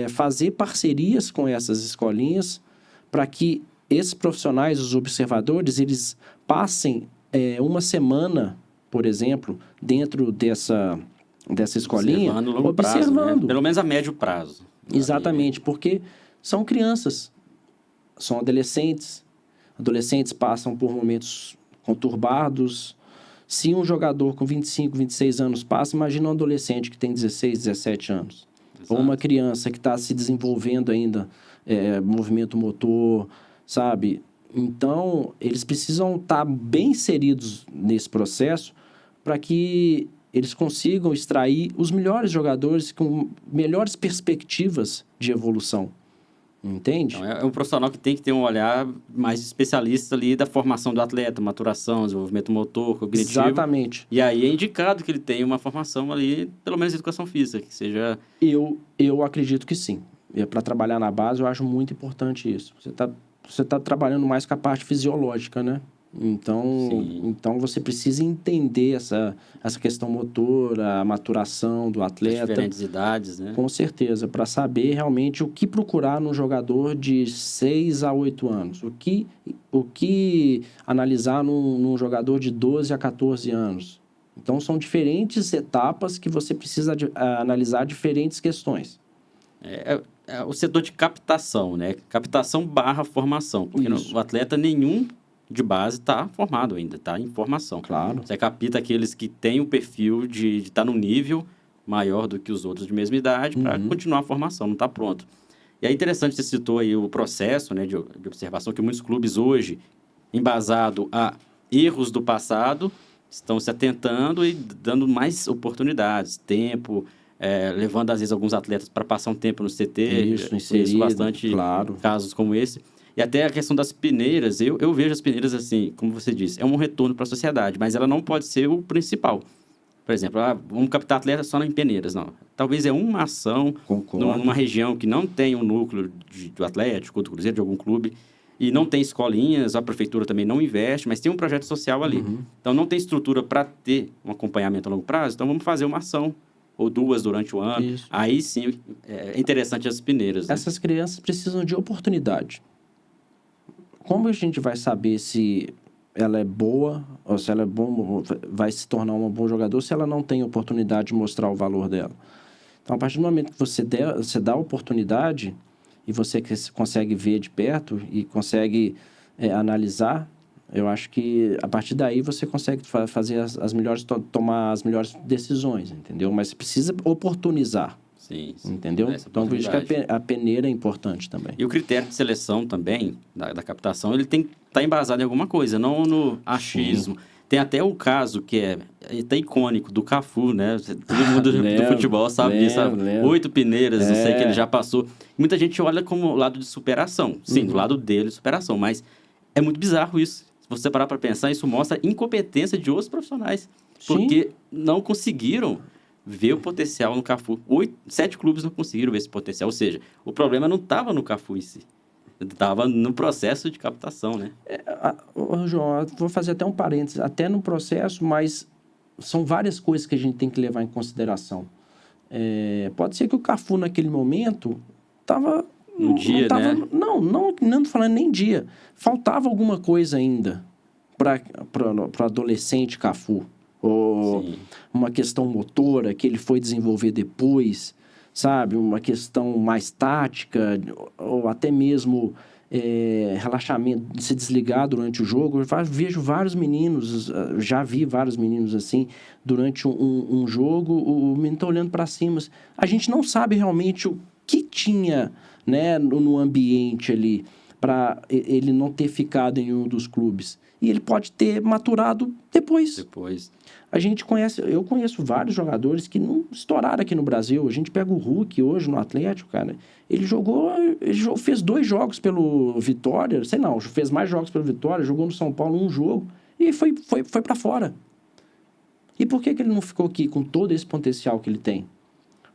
fazer parcerias com essas escolinhas para que esses profissionais, os observadores, eles passem uma semana, por exemplo, dentro dessa escolinha, observando longo prazo, né? Pelo menos a médio prazo. Exatamente, porque são crianças. São adolescentes. Adolescentes passam por momentos conturbados. Se um jogador com 25, 26 anos passa, imagina um adolescente que tem 16, 17 anos. ou uma criança que está se desenvolvendo ainda, movimento motor, sabe? Então, eles precisam estar bem inseridos nesse processo para que eles consigam extrair os melhores jogadores com melhores perspectivas de evolução. Entende? Então, é um profissional que tem que ter um olhar mais especialista ali da formação do atleta, maturação, desenvolvimento motor, cognitivo. Exatamente. E aí é indicado que ele tenha uma formação ali, pelo menos educação física, que seja... Eu acredito que sim. Para trabalhar na base, eu acho muito importante isso. Você tá trabalhando mais com a parte fisiológica, né? Então você precisa entender essa questão motora, a maturação do atleta. As diferentes idades, né? Com certeza, para saber realmente o que procurar num jogador de 6 a 8 anos. O que analisar num jogador de 12 a 14 anos. Então, são diferentes etapas que você precisa analisar diferentes questões. É o setor de captação, né? Captação / formação. Porque o atleta nenhum de base está formado ainda, está em formação. Claro. Você capta aqueles que têm o perfil de estar num nível maior do que os outros de mesma idade para continuar a formação, não está pronto. E é interessante, você citou aí o processo, né, de observação que muitos clubes hoje, embasado a erros do passado, estão se atentando e dando mais oportunidades, tempo, levando às vezes alguns atletas para passar um tempo no CT. Isso bastante, claro. Casos como esse. E até a questão das peneiras, eu vejo as peneiras assim, como você disse, é um retorno para a sociedade, mas ela não pode ser o principal. Por exemplo, vamos captar atleta só em peneiras, não. Talvez é uma ação numa região que não tem um núcleo do Atlético, do Cruzeiro, de algum clube, e não tem escolinhas, a prefeitura também não investe, mas tem um projeto social ali. Então, não tem estrutura para ter um acompanhamento a longo prazo, então vamos fazer uma ação ou 2 durante o ano. Isso. Aí sim, é interessante as peneiras. Né? Essas crianças precisam de oportunidade. Como a gente vai saber se ela é boa ou se ela é bom, vai se tornar um bom jogador se ela não tem oportunidade de mostrar o valor dela? Então, a partir do momento que você dá a oportunidade e você consegue ver de perto e consegue analisar, eu acho que a partir daí você consegue fazer tomar as melhores decisões, entendeu? Mas você precisa oportunizar. Sim. Entendeu? Então, por isso que a peneira é importante também. E o critério de seleção também, da captação, ele tem que estar embasado em alguma coisa, não no achismo. Sim. Tem até o caso que é até icônico do Cafu, né? Todo mundo do futebol sabe disso. 8 peneiras, não sei, que ele já passou. Muita gente olha como lado de superação. Sim, do lado dele, superação. Mas é muito bizarro isso. Se você parar para pensar, isso mostra a incompetência de outros profissionais. Porque não conseguiram ver o potencial no Cafu. 7 clubes não conseguiram ver esse potencial. Ou seja, o problema não estava no Cafu em si. Estava no processo de captação, né? João, vou fazer até um parênteses. Até no processo, mas são várias coisas que a gente tem que levar em consideração. Pode ser que o Cafu, naquele momento, estava... No dia, né? Não estou falando nem dia. Faltava alguma coisa ainda para o adolescente Cafu. Ou uma questão motora que ele foi desenvolver depois, sabe? Uma questão mais tática, ou até mesmo relaxamento, de se desligar durante o jogo. Eu vejo vários meninos, já vi vários meninos assim, durante um jogo, o menino está olhando para cima. A gente não sabe realmente o que tinha, né, no ambiente ali, para ele não ter ficado em um dos clubes. E ele pode ter maturado depois. Eu conheço vários jogadores que não estouraram aqui no Brasil. A gente pega o Hulk hoje no Atlético, cara. Ele fez 2 jogos pelo Vitória, fez mais jogos pelo Vitória, jogou no São Paulo 1 jogo e foi para fora. E por que ele não ficou aqui com todo esse potencial que ele tem?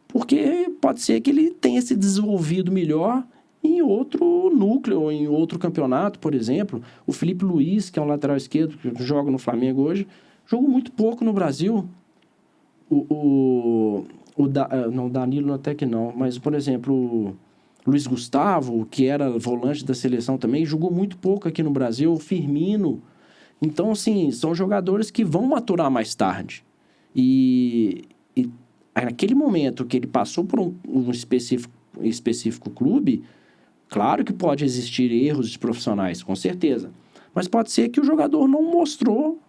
Porque pode ser que ele tenha se desenvolvido melhor em outro núcleo, em outro campeonato, por exemplo. O Felipe Luiz, que é um lateral esquerdo, que joga no Flamengo hoje, jogou muito pouco no Brasil. O Danilo até que não, mas, por exemplo, o Luiz Gustavo, que era volante da seleção também, jogou muito pouco aqui no Brasil. O Firmino. Então, assim, são jogadores que vão maturar mais tarde. E naquele momento que ele passou por um específico clube, claro que pode existir erros de profissionais, com certeza. Mas pode ser que o jogador não mostrou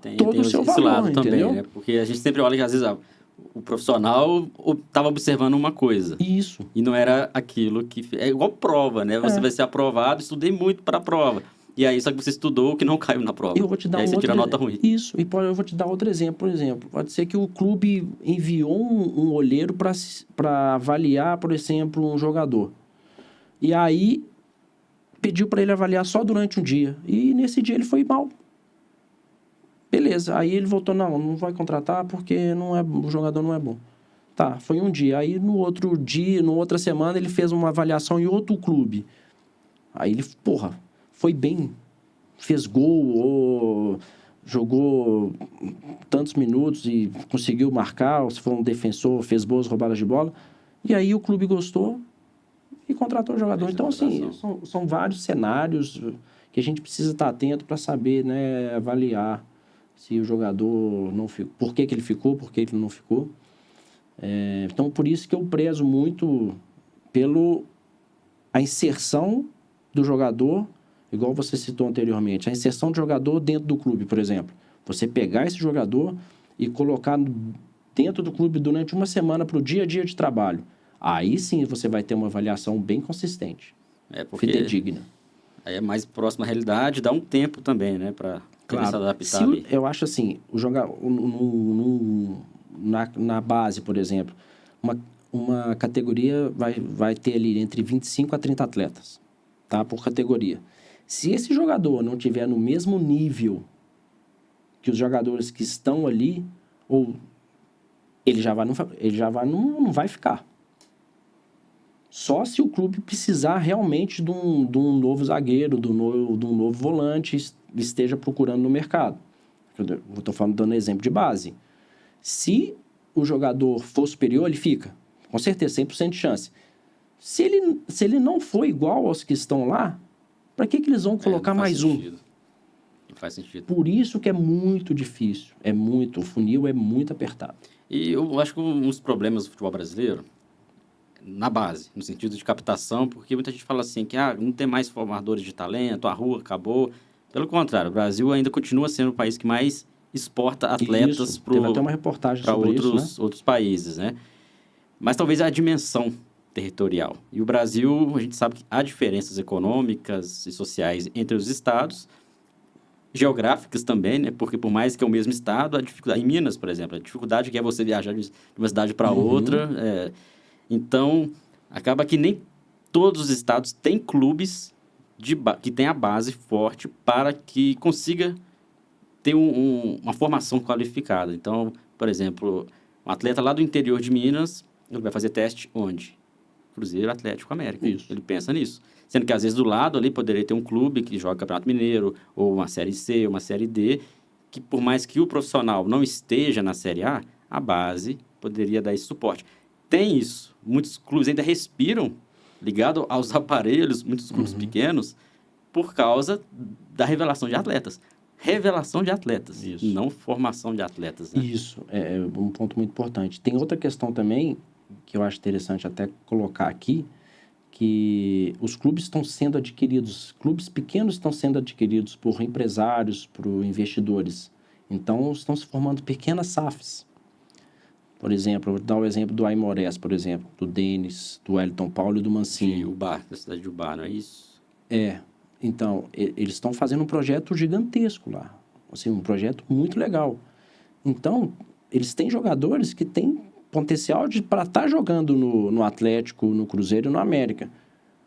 tem todo o seu valor, lado entendeu? também, né? Porque a gente sempre olha que, às vezes, o profissional estava observando uma coisa. Isso. E não era aquilo que... É igual prova, né? Você vai ser aprovado, estudei muito para a prova. E aí, só que você estudou o que não caiu na prova. Eu vou te dar e aí você tira nota ruim. Isso. E eu vou te dar outro exemplo. Por exemplo, pode ser que o clube enviou um olheiro para avaliar, por exemplo, um jogador. E aí, pediu para ele avaliar só durante um dia. E nesse dia ele foi mal. Beleza. Aí ele voltou, não vai contratar porque o jogador não é bom. Tá, foi um dia. Aí no outro dia, na outra semana, ele fez uma avaliação em outro clube. Aí ele, foi bem. Fez gol, jogou tantos minutos e conseguiu marcar. Se for um defensor, fez boas roubadas de bola. E aí o clube gostou e contratou o jogador. Então, assim, são vários cenários que a gente precisa estar atento para saber, né, avaliar se o jogador não ficou, por que ele ficou, por que ele não ficou. Então, por isso que eu prezo muito a inserção do jogador, igual você citou anteriormente, a inserção do jogador dentro do clube, por exemplo. Você pegar esse jogador e colocar dentro do clube durante uma semana para o dia a dia de trabalho. Aí sim você vai ter uma avaliação bem consistente, fidedigna. Aí é mais próximo à realidade, dá um tempo também, né, para se adaptar ali. Eu acho assim, na base, por exemplo, uma categoria vai ter ali entre 25 a 30 atletas, tá? Por categoria. Se esse jogador não tiver no mesmo nível que os jogadores que estão ali, ou ele já não vai ficar. Só se o clube precisar realmente de um novo zagueiro, de um novo volante, esteja procurando no mercado. Eu estou dando exemplo de base. Se o jogador for superior, ele fica. Com certeza, 100% de chance. Se ele não for igual aos que estão lá, para que eles vão colocar mais um? Não faz sentido. Por isso que é muito difícil. O funil é muito apertado. E eu acho que um dos problemas do futebol brasileiro, na base, no sentido de captação, porque muita gente fala assim que não tem mais formadores de talento, a rua acabou. Pelo contrário, o Brasil ainda continua sendo o país que mais exporta atletas para outros países, né? Mas talvez a dimensão territorial. E o Brasil, a gente sabe que há diferenças econômicas e sociais entre os estados, geográficas também, né? Porque por mais que é o mesmo estado, a dificuldade, em Minas, por exemplo, a dificuldade que é você viajar de uma cidade para outra. Então, acaba que nem todos os estados têm clubes que têm a base forte para que consiga ter uma formação qualificada. Então, por exemplo, um atleta lá do interior de Minas, ele vai fazer teste onde? Cruzeiro, Atlético, América. Isso. Ele pensa nisso. Sendo que, às vezes, do lado ali poderia ter um clube que joga Campeonato Mineiro, ou uma Série C, uma Série D, que por mais que o profissional não esteja na Série A, a base poderia dar esse suporte. Tem isso. Muitos clubes ainda respiram ligado aos aparelhos, muitos clubes pequenos, por causa da revelação de atletas. Revelação de atletas, isso. Não formação de atletas. Né? Isso, é um ponto muito importante. Tem outra questão também, que eu acho interessante até colocar aqui, que os clubes estão sendo adquiridos, clubes pequenos estão sendo adquiridos por empresários, por investidores. Então, estão se formando pequenas SAFs. Por exemplo, eu vou dar o exemplo do Aimorés, por exemplo, do Denis, do Wellington Paulo e do Mancinho. Ubá, da cidade de Ubá, não é isso? Então, eles estão fazendo um projeto gigantesco lá. Assim, um projeto muito legal. Então, eles têm jogadores que têm potencial para estar jogando no Atlético, no Cruzeiro e no América.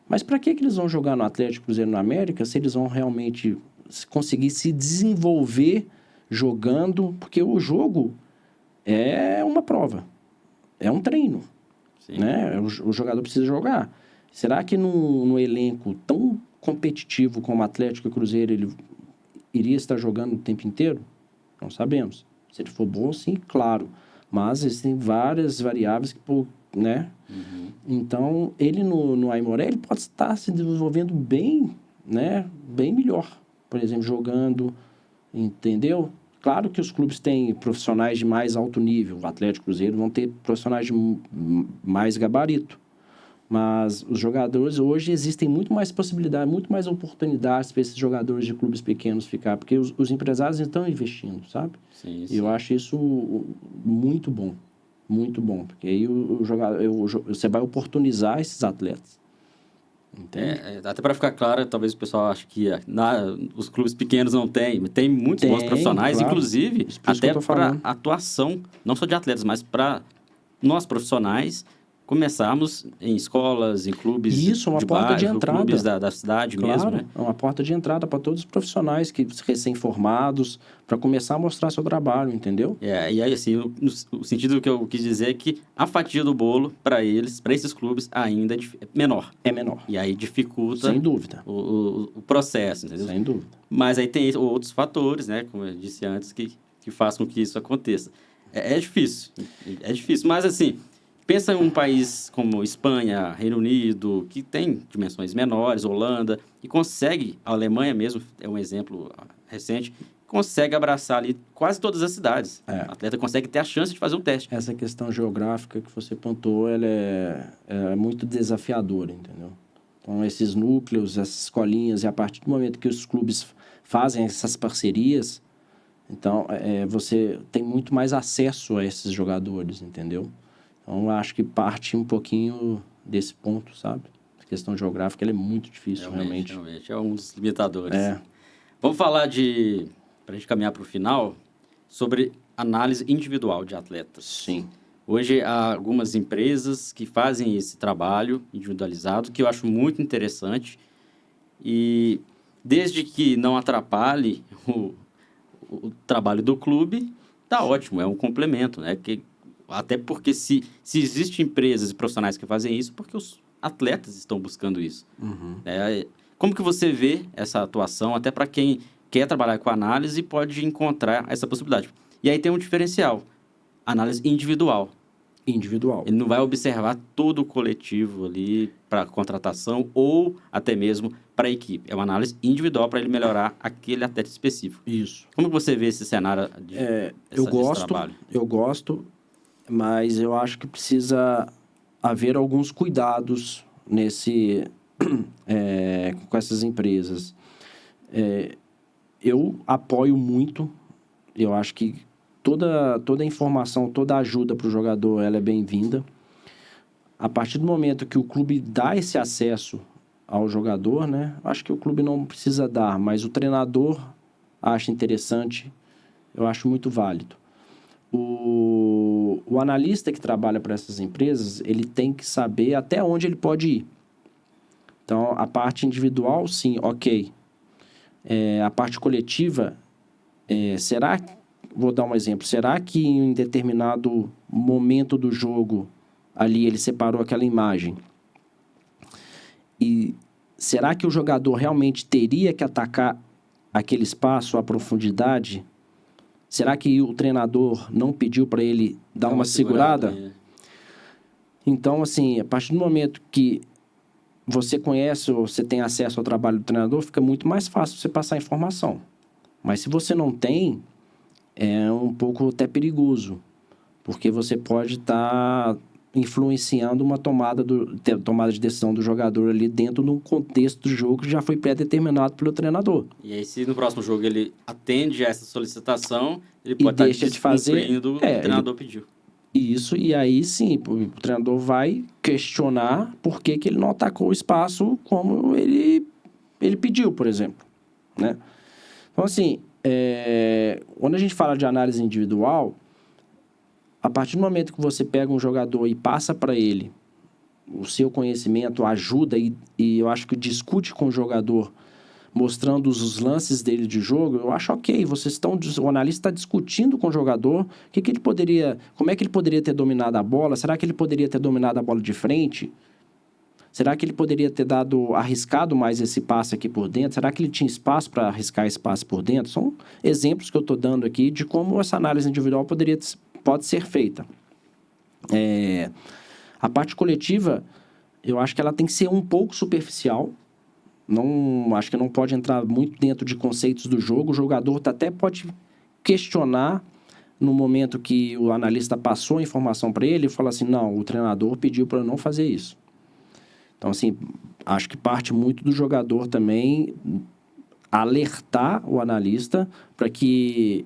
Mas para que eles vão jogar no Atlético, Cruzeiro e no América se eles vão realmente conseguir se desenvolver jogando? Porque o jogo é uma prova, é um treino. Sim. Né? O jogador precisa jogar. Será que num elenco tão competitivo como Atlético e Cruzeiro ele iria estar jogando o tempo inteiro? Não sabemos. Se ele for bom, sim, claro. Mas existem várias variáveis que, né? Então, ele no Aimoré, ele pode estar se desenvolvendo bem, né? Bem melhor. Por exemplo, jogando, entendeu? Claro que os clubes têm profissionais de mais alto nível. O Atlético e o Cruzeiro vão ter profissionais de mais gabarito. Mas os jogadores, hoje, existem muito mais possibilidades, muito mais oportunidades para esses jogadores de clubes pequenos ficar, porque os empresários estão investindo, sabe? Sim. E eu acho isso muito bom. Muito bom, porque aí o jogador, você vai oportunizar esses atletas. Entende? Até para ficar claro, talvez o pessoal ache que os clubes pequenos não têm. Tem muitos bons profissionais, claro. inclusive Isso que até eu tô para falando. atuação, não só de atletas, mas para nós profissionais começarmos em escolas, em clubes Isso, uma de porta de bairro, entrada. clubes da cidade Claro, mesmo, né? é uma porta de entrada para todos os profissionais que recém-formados, para começar a mostrar seu trabalho, entendeu? E aí, assim, o sentido que eu quis dizer é que a fatia do bolo para esses clubes, ainda é menor. É menor. E aí dificulta Sem dúvida. o processo, entendeu? Sem dúvida. Mas aí tem outros fatores, né? Como eu disse antes, que fazem com que isso aconteça. É difícil. É difícil. Mas, assim, pensa em um país como Espanha, Reino Unido, que tem dimensões menores, Holanda, e consegue, a Alemanha mesmo, é um exemplo recente, consegue abraçar ali quase todas as cidades. O atleta consegue ter a chance de fazer um teste. Essa questão geográfica que você pontuou, ela é muito desafiadora, entendeu? Então, esses núcleos, essas escolinhas, e a partir do momento que os clubes fazem essas parcerias, então, você tem muito mais acesso a esses jogadores, entendeu? Então, eu acho que parte um pouquinho desse ponto, sabe? A questão geográfica, ela é muito difícil, realmente. Realmente, é um dos limitadores. É. Vamos falar para a gente caminhar para o final, sobre análise individual de atletas. Sim. Hoje, há algumas empresas que fazem esse trabalho individualizado, que eu acho muito interessante. E desde que não atrapalhe o trabalho do clube, tá ótimo, é um complemento, né? Até porque se existem empresas e profissionais que fazem isso, porque os atletas estão buscando isso. Uhum. Como que você vê essa atuação, até para quem quer trabalhar com análise, pode encontrar essa possibilidade? E aí tem um diferencial, análise individual. Individual. Ele não vai observar todo o coletivo ali para contratação ou até mesmo para a equipe. É uma análise individual para ele melhorar aquele atleta específico. Isso. Como você vê esse cenário desse trabalho? Eu gosto, mas eu acho que precisa haver alguns cuidados com essas empresas. Eu apoio muito, eu acho que toda informação, toda ajuda para o jogador, ela é bem-vinda. A partir do momento que o clube dá esse acesso ao jogador, né? Acho que o clube não precisa dar, mas o treinador acha interessante, eu acho muito válido. O analista que trabalha para essas empresas, ele tem que saber até onde ele pode ir. Então, a parte individual, sim, ok. A parte coletiva, vou dar um exemplo, será que em determinado momento do jogo, ali ele separou aquela imagem? E será que o jogador realmente teria que atacar aquele espaço, a profundidade? Será que o treinador não pediu para ele dar uma segurada? Então, assim, a partir do momento que você conhece ou você tem acesso ao trabalho do treinador, fica muito mais fácil você passar a informação. Mas se você não tem, é um pouco até perigoso, porque você pode estar influenciando uma tomada de decisão do jogador ali dentro de um contexto do jogo que já foi pré-determinado pelo treinador. E aí, se no próximo jogo ele atende a essa solicitação, ele E pode estar deixa de fazer descumprindo o que o treinador pediu. Isso, e aí sim, o treinador vai questionar por que ele não atacou o espaço como ele pediu, por exemplo, né? Então, assim, quando a gente fala de análise individual, a partir do momento que você pega um jogador e passa para ele o seu conhecimento, ajuda e eu acho que discute com o jogador, mostrando os lances dele de jogo, eu acho ok. O analista está discutindo com o jogador como é que ele poderia ter dominado a bola? Será que ele poderia ter dominado a bola de frente? Será que ele poderia ter arriscado mais esse passe aqui por dentro? Será que ele tinha espaço para arriscar esse passe por dentro? São exemplos que eu estou dando aqui de como essa análise individual pode ser feita. A parte coletiva, eu acho que ela tem que ser um pouco superficial. Acho que não pode entrar muito dentro de conceitos do jogo. O jogador até pode questionar no momento que o analista passou a informação para ele e fala assim, não, o treinador pediu para eu não fazer isso. Então, assim, acho que parte muito do jogador também alertar o analista para que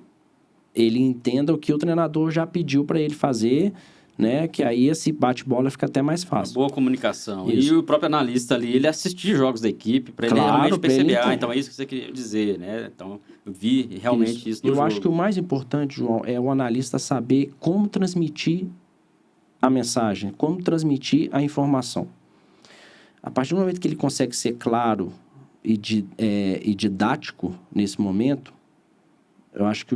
ele entenda o que o treinador já pediu para ele fazer, né? Que aí esse bate-bola fica até mais Uma fácil. boa comunicação. Isso. E o próprio analista ali, ele assistir jogos da equipe, para ele Claro, realmente pra ele perceber, entender. então é isso que você queria dizer, né? Então, eu vi realmente isso no Eu jogo. acho que o mais importante, João, é o analista saber como transmitir a mensagem, como transmitir a informação. A partir do momento que ele consegue ser claro e didático nesse momento, eu acho que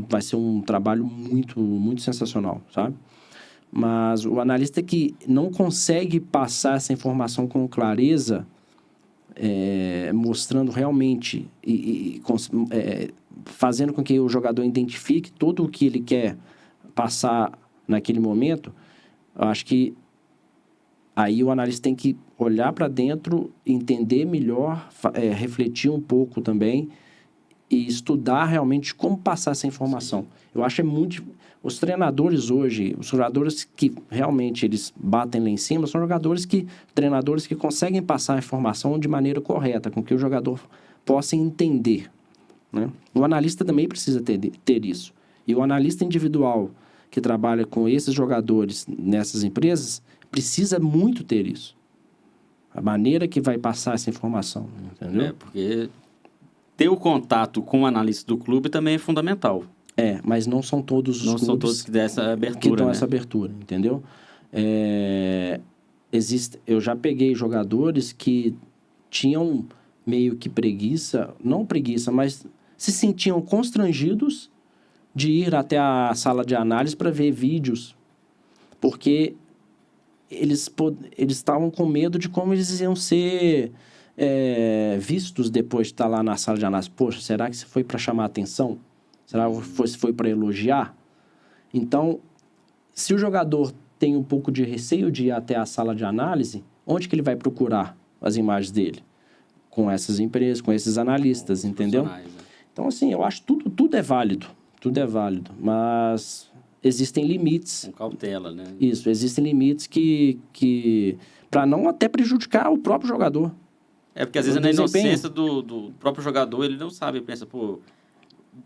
vai ser um trabalho muito, muito sensacional, sabe? Mas o analista que não consegue passar essa informação com clareza, mostrando realmente fazendo com que o jogador identifique tudo o que ele quer passar naquele momento, eu acho que aí o analista tem que olhar para dentro, entender melhor, refletir um pouco também e estudar realmente como passar essa informação. Sim. Eu acho muito... Os treinadores hoje, os jogadores que realmente eles batem lá em cima, são treinadores que conseguem passar a informação de maneira correta, com que o jogador possa entender, né? O analista também precisa ter isso. E o analista individual que trabalha com esses jogadores nessas empresas precisa muito ter isso. A maneira que vai passar essa informação, entendeu? Porque ter o contato com o analista do clube também é fundamental. Mas não são todos os clubes... Não são todos que dão essa abertura, que dão essa abertura, entendeu? Eu já peguei jogadores que tinham meio que preguiça, não preguiça, mas se sentiam constrangidos de ir até a sala de análise para ver vídeos, porque eles estavam com medo de como eles iam ser vistos depois de estar lá na sala de análise. Poxa, será que foi para chamar atenção? Será que foi para elogiar? Então, se o jogador tem um pouco de receio de ir até a sala de análise, onde que ele vai procurar as imagens dele? Com essas empresas, com esses analistas, entendeu? Então, assim, eu acho que tudo é válido. Tudo é válido, mas existem limites. Com cautela, né? Isso, existem limites que para não até prejudicar o próprio jogador. Porque às vezes na inocência do próprio jogador, ele não sabe, pensa, pô,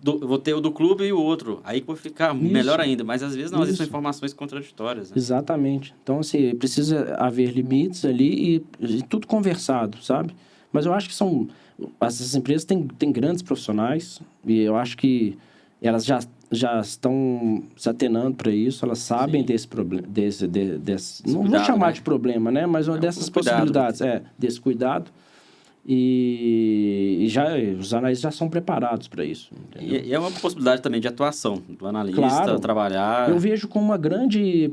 eu vou ter o do clube e o outro, aí vai ficar melhor ainda, mas às vezes não, às vezes são informações contraditórias, né? Exatamente. Então, assim, precisa haver limites ali e tudo conversado, sabe? Mas eu acho que essas empresas têm grandes profissionais e eu acho que elas já estão se atenando para isso, elas sabem desse problema, não vou chamar de problema, né? Mas dessas possibilidades, desse cuidado. E os analistas já são preparados para isso. E é uma possibilidade também de atuação do analista, trabalhar... Eu vejo como uma grande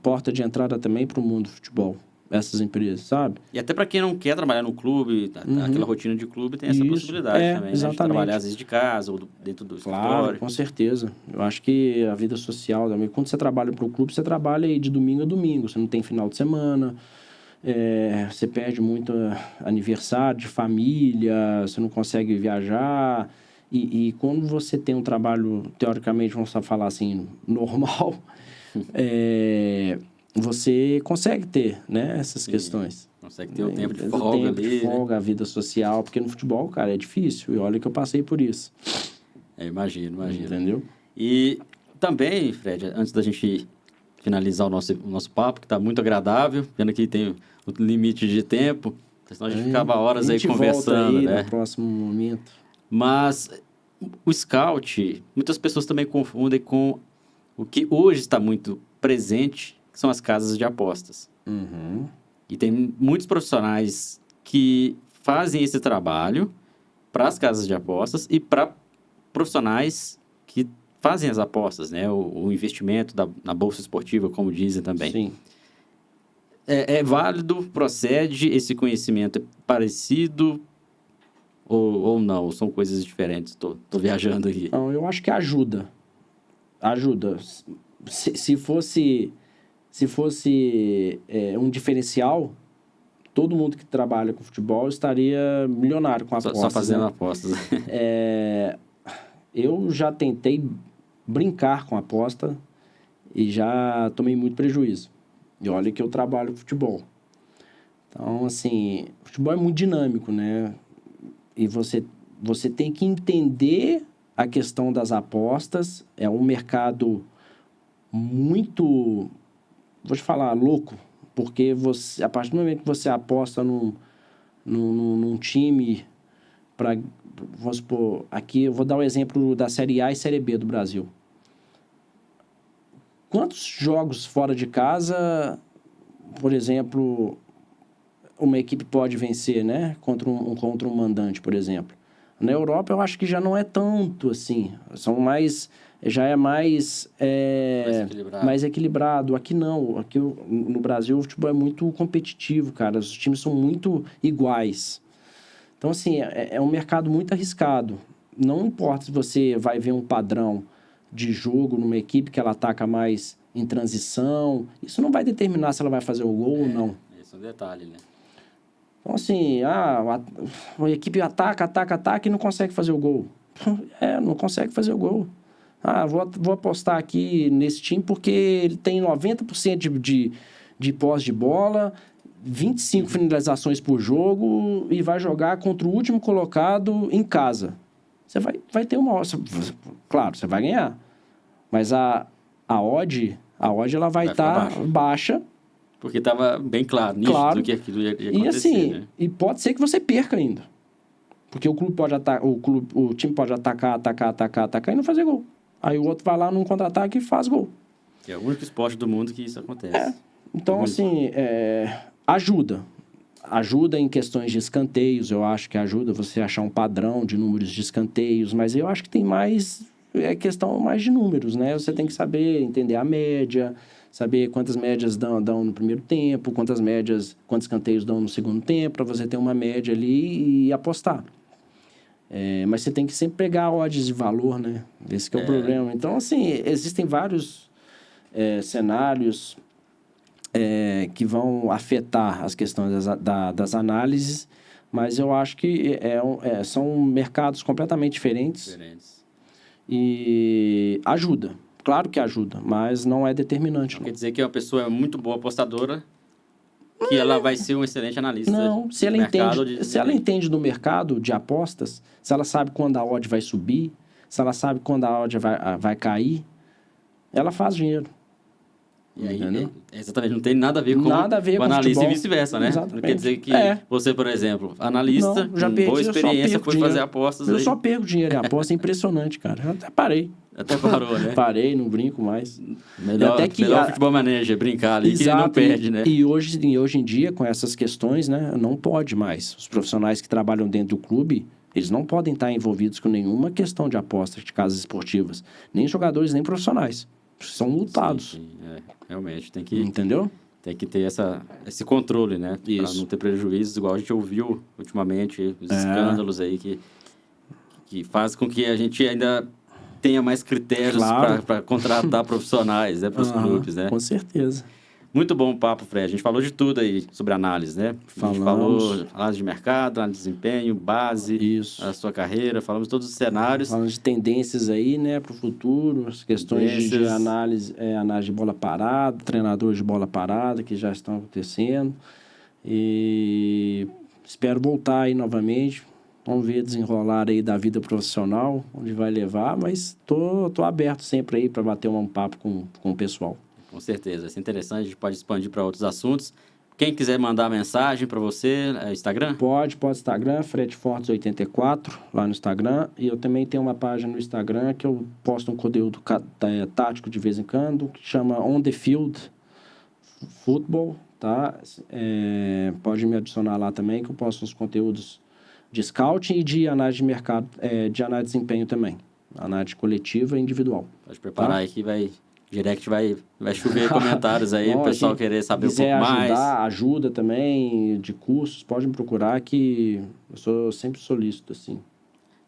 porta de entrada também para o mundo do futebol, essas empresas, sabe? E até para quem não quer trabalhar no clube, aquela rotina de clube, tem essa possibilidade também, né? De trabalhar às vezes de casa ou dentro do escritório. Claro, com certeza. Eu acho que a vida social também, quando você trabalha para o clube, você trabalha aí de domingo a domingo, você não tem final de semana... você perde muito aniversário de família, você não consegue viajar. E quando você tem um trabalho, teoricamente, vamos falar assim, normal, você consegue ter, né, essas questões. Consegue ter o tempo de folga ali. A vida social, porque no futebol, cara, é difícil. E olha que eu passei por isso. Imagino. Entendeu? E também, Fred, antes da gente finalizar o nosso papo, que está muito agradável, vendo que tem o limite de tempo, senão a gente ficava horas aí conversando, né? No próximo momento. Mas o scout, muitas pessoas também confundem com o que hoje está muito presente, que são as casas de apostas. Uhum. E tem muitos profissionais que fazem esse trabalho para as casas de apostas e para profissionais que fazem as apostas, né? O investimento na bolsa esportiva, como dizem também. Sim. É válido? Procede? Esse conhecimento é parecido ou não? São coisas diferentes? Tô viajando aqui. Não, eu acho que ajuda. Ajuda. Se fosse um diferencial, todo mundo que trabalha com futebol estaria milionário com apostas. Só fazendo apostas. Eu já tentei brincar com aposta e já tomei muito prejuízo. E olha que eu trabalho com futebol. Então, assim, futebol é muito dinâmico, né? E você tem que entender a questão das apostas. É um mercado muito, vou te falar, louco, porque você, a partir do momento que você aposta num time para, vamos supor, aqui eu vou dar o exemplo da Série A e Série B do Brasil. Quantos jogos fora de casa, por exemplo, uma equipe pode vencer, né? Contra um mandante, por exemplo. Na Europa, eu acho que já não é tanto assim. Já é mais equilibrado. Aqui não. Aqui no Brasil, o futebol é muito competitivo, cara. Os times são muito iguais. Então, assim, é um mercado muito arriscado. Não importa se você vai ver um padrão de jogo numa equipe que ela ataca mais em transição. Isso não vai determinar se ela vai fazer o gol ou não. Esse é um detalhe, né? Então, assim, a equipe ataca e não consegue fazer o gol. Não consegue fazer o gol. Vou apostar aqui nesse time porque ele tem 90% de posse de bola, 25 finalizações por jogo e vai jogar contra o último colocado em casa. Você vai ter uma... Claro, você vai ganhar. Mas a odd ela vai estar baixa. Porque estava bem claro, nítido do que aquilo ia acontecer, e assim, né? E pode ser que você perca ainda. Porque o time pode atacar e não fazer gol. Aí o outro vai lá num contra-ataque e faz gol. É o único esporte do mundo que isso acontece. Então, assim, ajuda. Ajuda em questões de escanteios, eu acho que ajuda você a achar um padrão de números de escanteios, mas eu acho que tem mais... É questão mais de números, né? Você tem que saber entender a média, saber quantas médias dão no primeiro tempo, quantos escanteios dão no segundo tempo, para você ter uma média ali e apostar. Mas você tem que sempre pegar odds de valor, né? Esse que é o problema. Então, assim, existem vários cenários que vão afetar as questões das análises, mas eu acho que são mercados completamente diferentes. E ajuda. Claro que ajuda, mas não é determinante. Não quer dizer que uma pessoa é muito boa apostadora, que ela vai ser um excelente analista. Não, se ela entende do mercado de apostas, se ela sabe quando a odd vai subir, se ela sabe quando a odd vai cair, ela faz dinheiro. E aí, exatamente, não tem nada a ver com o analista e vice-versa, né? Exatamente. Não quer dizer que você, por exemplo, analista, já perdi, boa experiência, foi fazer apostas. Eu só perco dinheiro em aposta, é impressionante, cara. Eu até parei. Até parou, né? Parei, não brinco mais. Melhor futebol manager, brincar ali, que não perde, né? E hoje em dia, com essas questões, né, não pode mais. Os profissionais que trabalham dentro do clube, eles não podem estar envolvidos com nenhuma questão de aposta de casas esportivas. Nem jogadores, nem profissionais. São multados. Sim. Realmente, tem que... Entendeu? Tem que ter esse controle, né? Para não ter prejuízos, igual a gente ouviu ultimamente, os escândalos aí que faz com que a gente ainda tenha mais critérios para contratar profissionais, né? Para os clubes, né? Com certeza. Muito bom o papo, Fred. A gente falou de tudo aí sobre análise, né? A gente falou análise de mercado, análise de desempenho, base, a sua carreira, falamos de todos os cenários. Falamos de tendências aí, né, para o futuro, as questões de análise de bola parada, treinadores de bola parada que já estão acontecendo. E espero voltar aí novamente. Vamos ver desenrolar aí da vida profissional, onde vai levar, mas tô aberto sempre aí para bater um papo com o pessoal. Com certeza, isso é interessante, a gente pode expandir para outros assuntos. Quem quiser mandar mensagem para você, Instagram? Pode Instagram, FredFortes84, lá no Instagram. E eu também tenho uma página no Instagram que eu posto um conteúdo tático de vez em quando, que chama On The Field Football, tá? Pode me adicionar lá também, que eu posto uns conteúdos de scouting e de análise de mercado, de análise de desempenho também. Análise coletiva e individual. Pode preparar aí que direct vai chover comentários aí, o pessoal querer saber um pouco mais. Ajuda também de cursos, pode me procurar que eu sempre solícito, assim.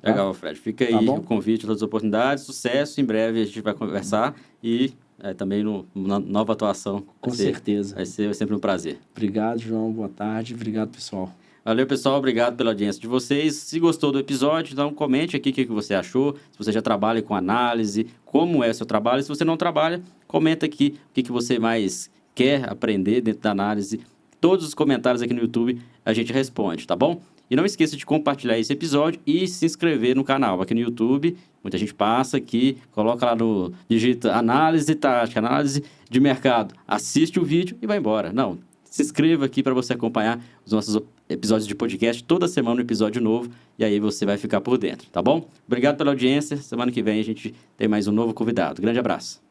Tá? Legal, Fred. Fica aí o convite, todas as oportunidades, sucesso, em breve a gente vai conversar e também na nova atuação. Com certeza. Vai ser sempre um prazer. Obrigado, João. Boa tarde. Obrigado, pessoal. Valeu, pessoal. Obrigado pela audiência de vocês. Se gostou do episódio, então comente aqui o que você achou. Se você já trabalha com análise, como é o seu trabalho. Se você não trabalha, comenta aqui o que você mais quer aprender dentro da análise. Todos os comentários aqui no YouTube a gente responde, tá bom? E não esqueça de compartilhar esse episódio e se inscrever no canal. Aqui no YouTube, muita gente passa aqui, coloca lá no... digita análise tática, análise de mercado. Assiste o vídeo e vai embora. Não, se inscreva aqui para você acompanhar os nossos episódios de podcast. Toda semana um episódio novo. E aí você vai ficar por dentro, tá bom? Obrigado pela audiência. Semana que vem a gente tem mais um novo convidado. Grande abraço.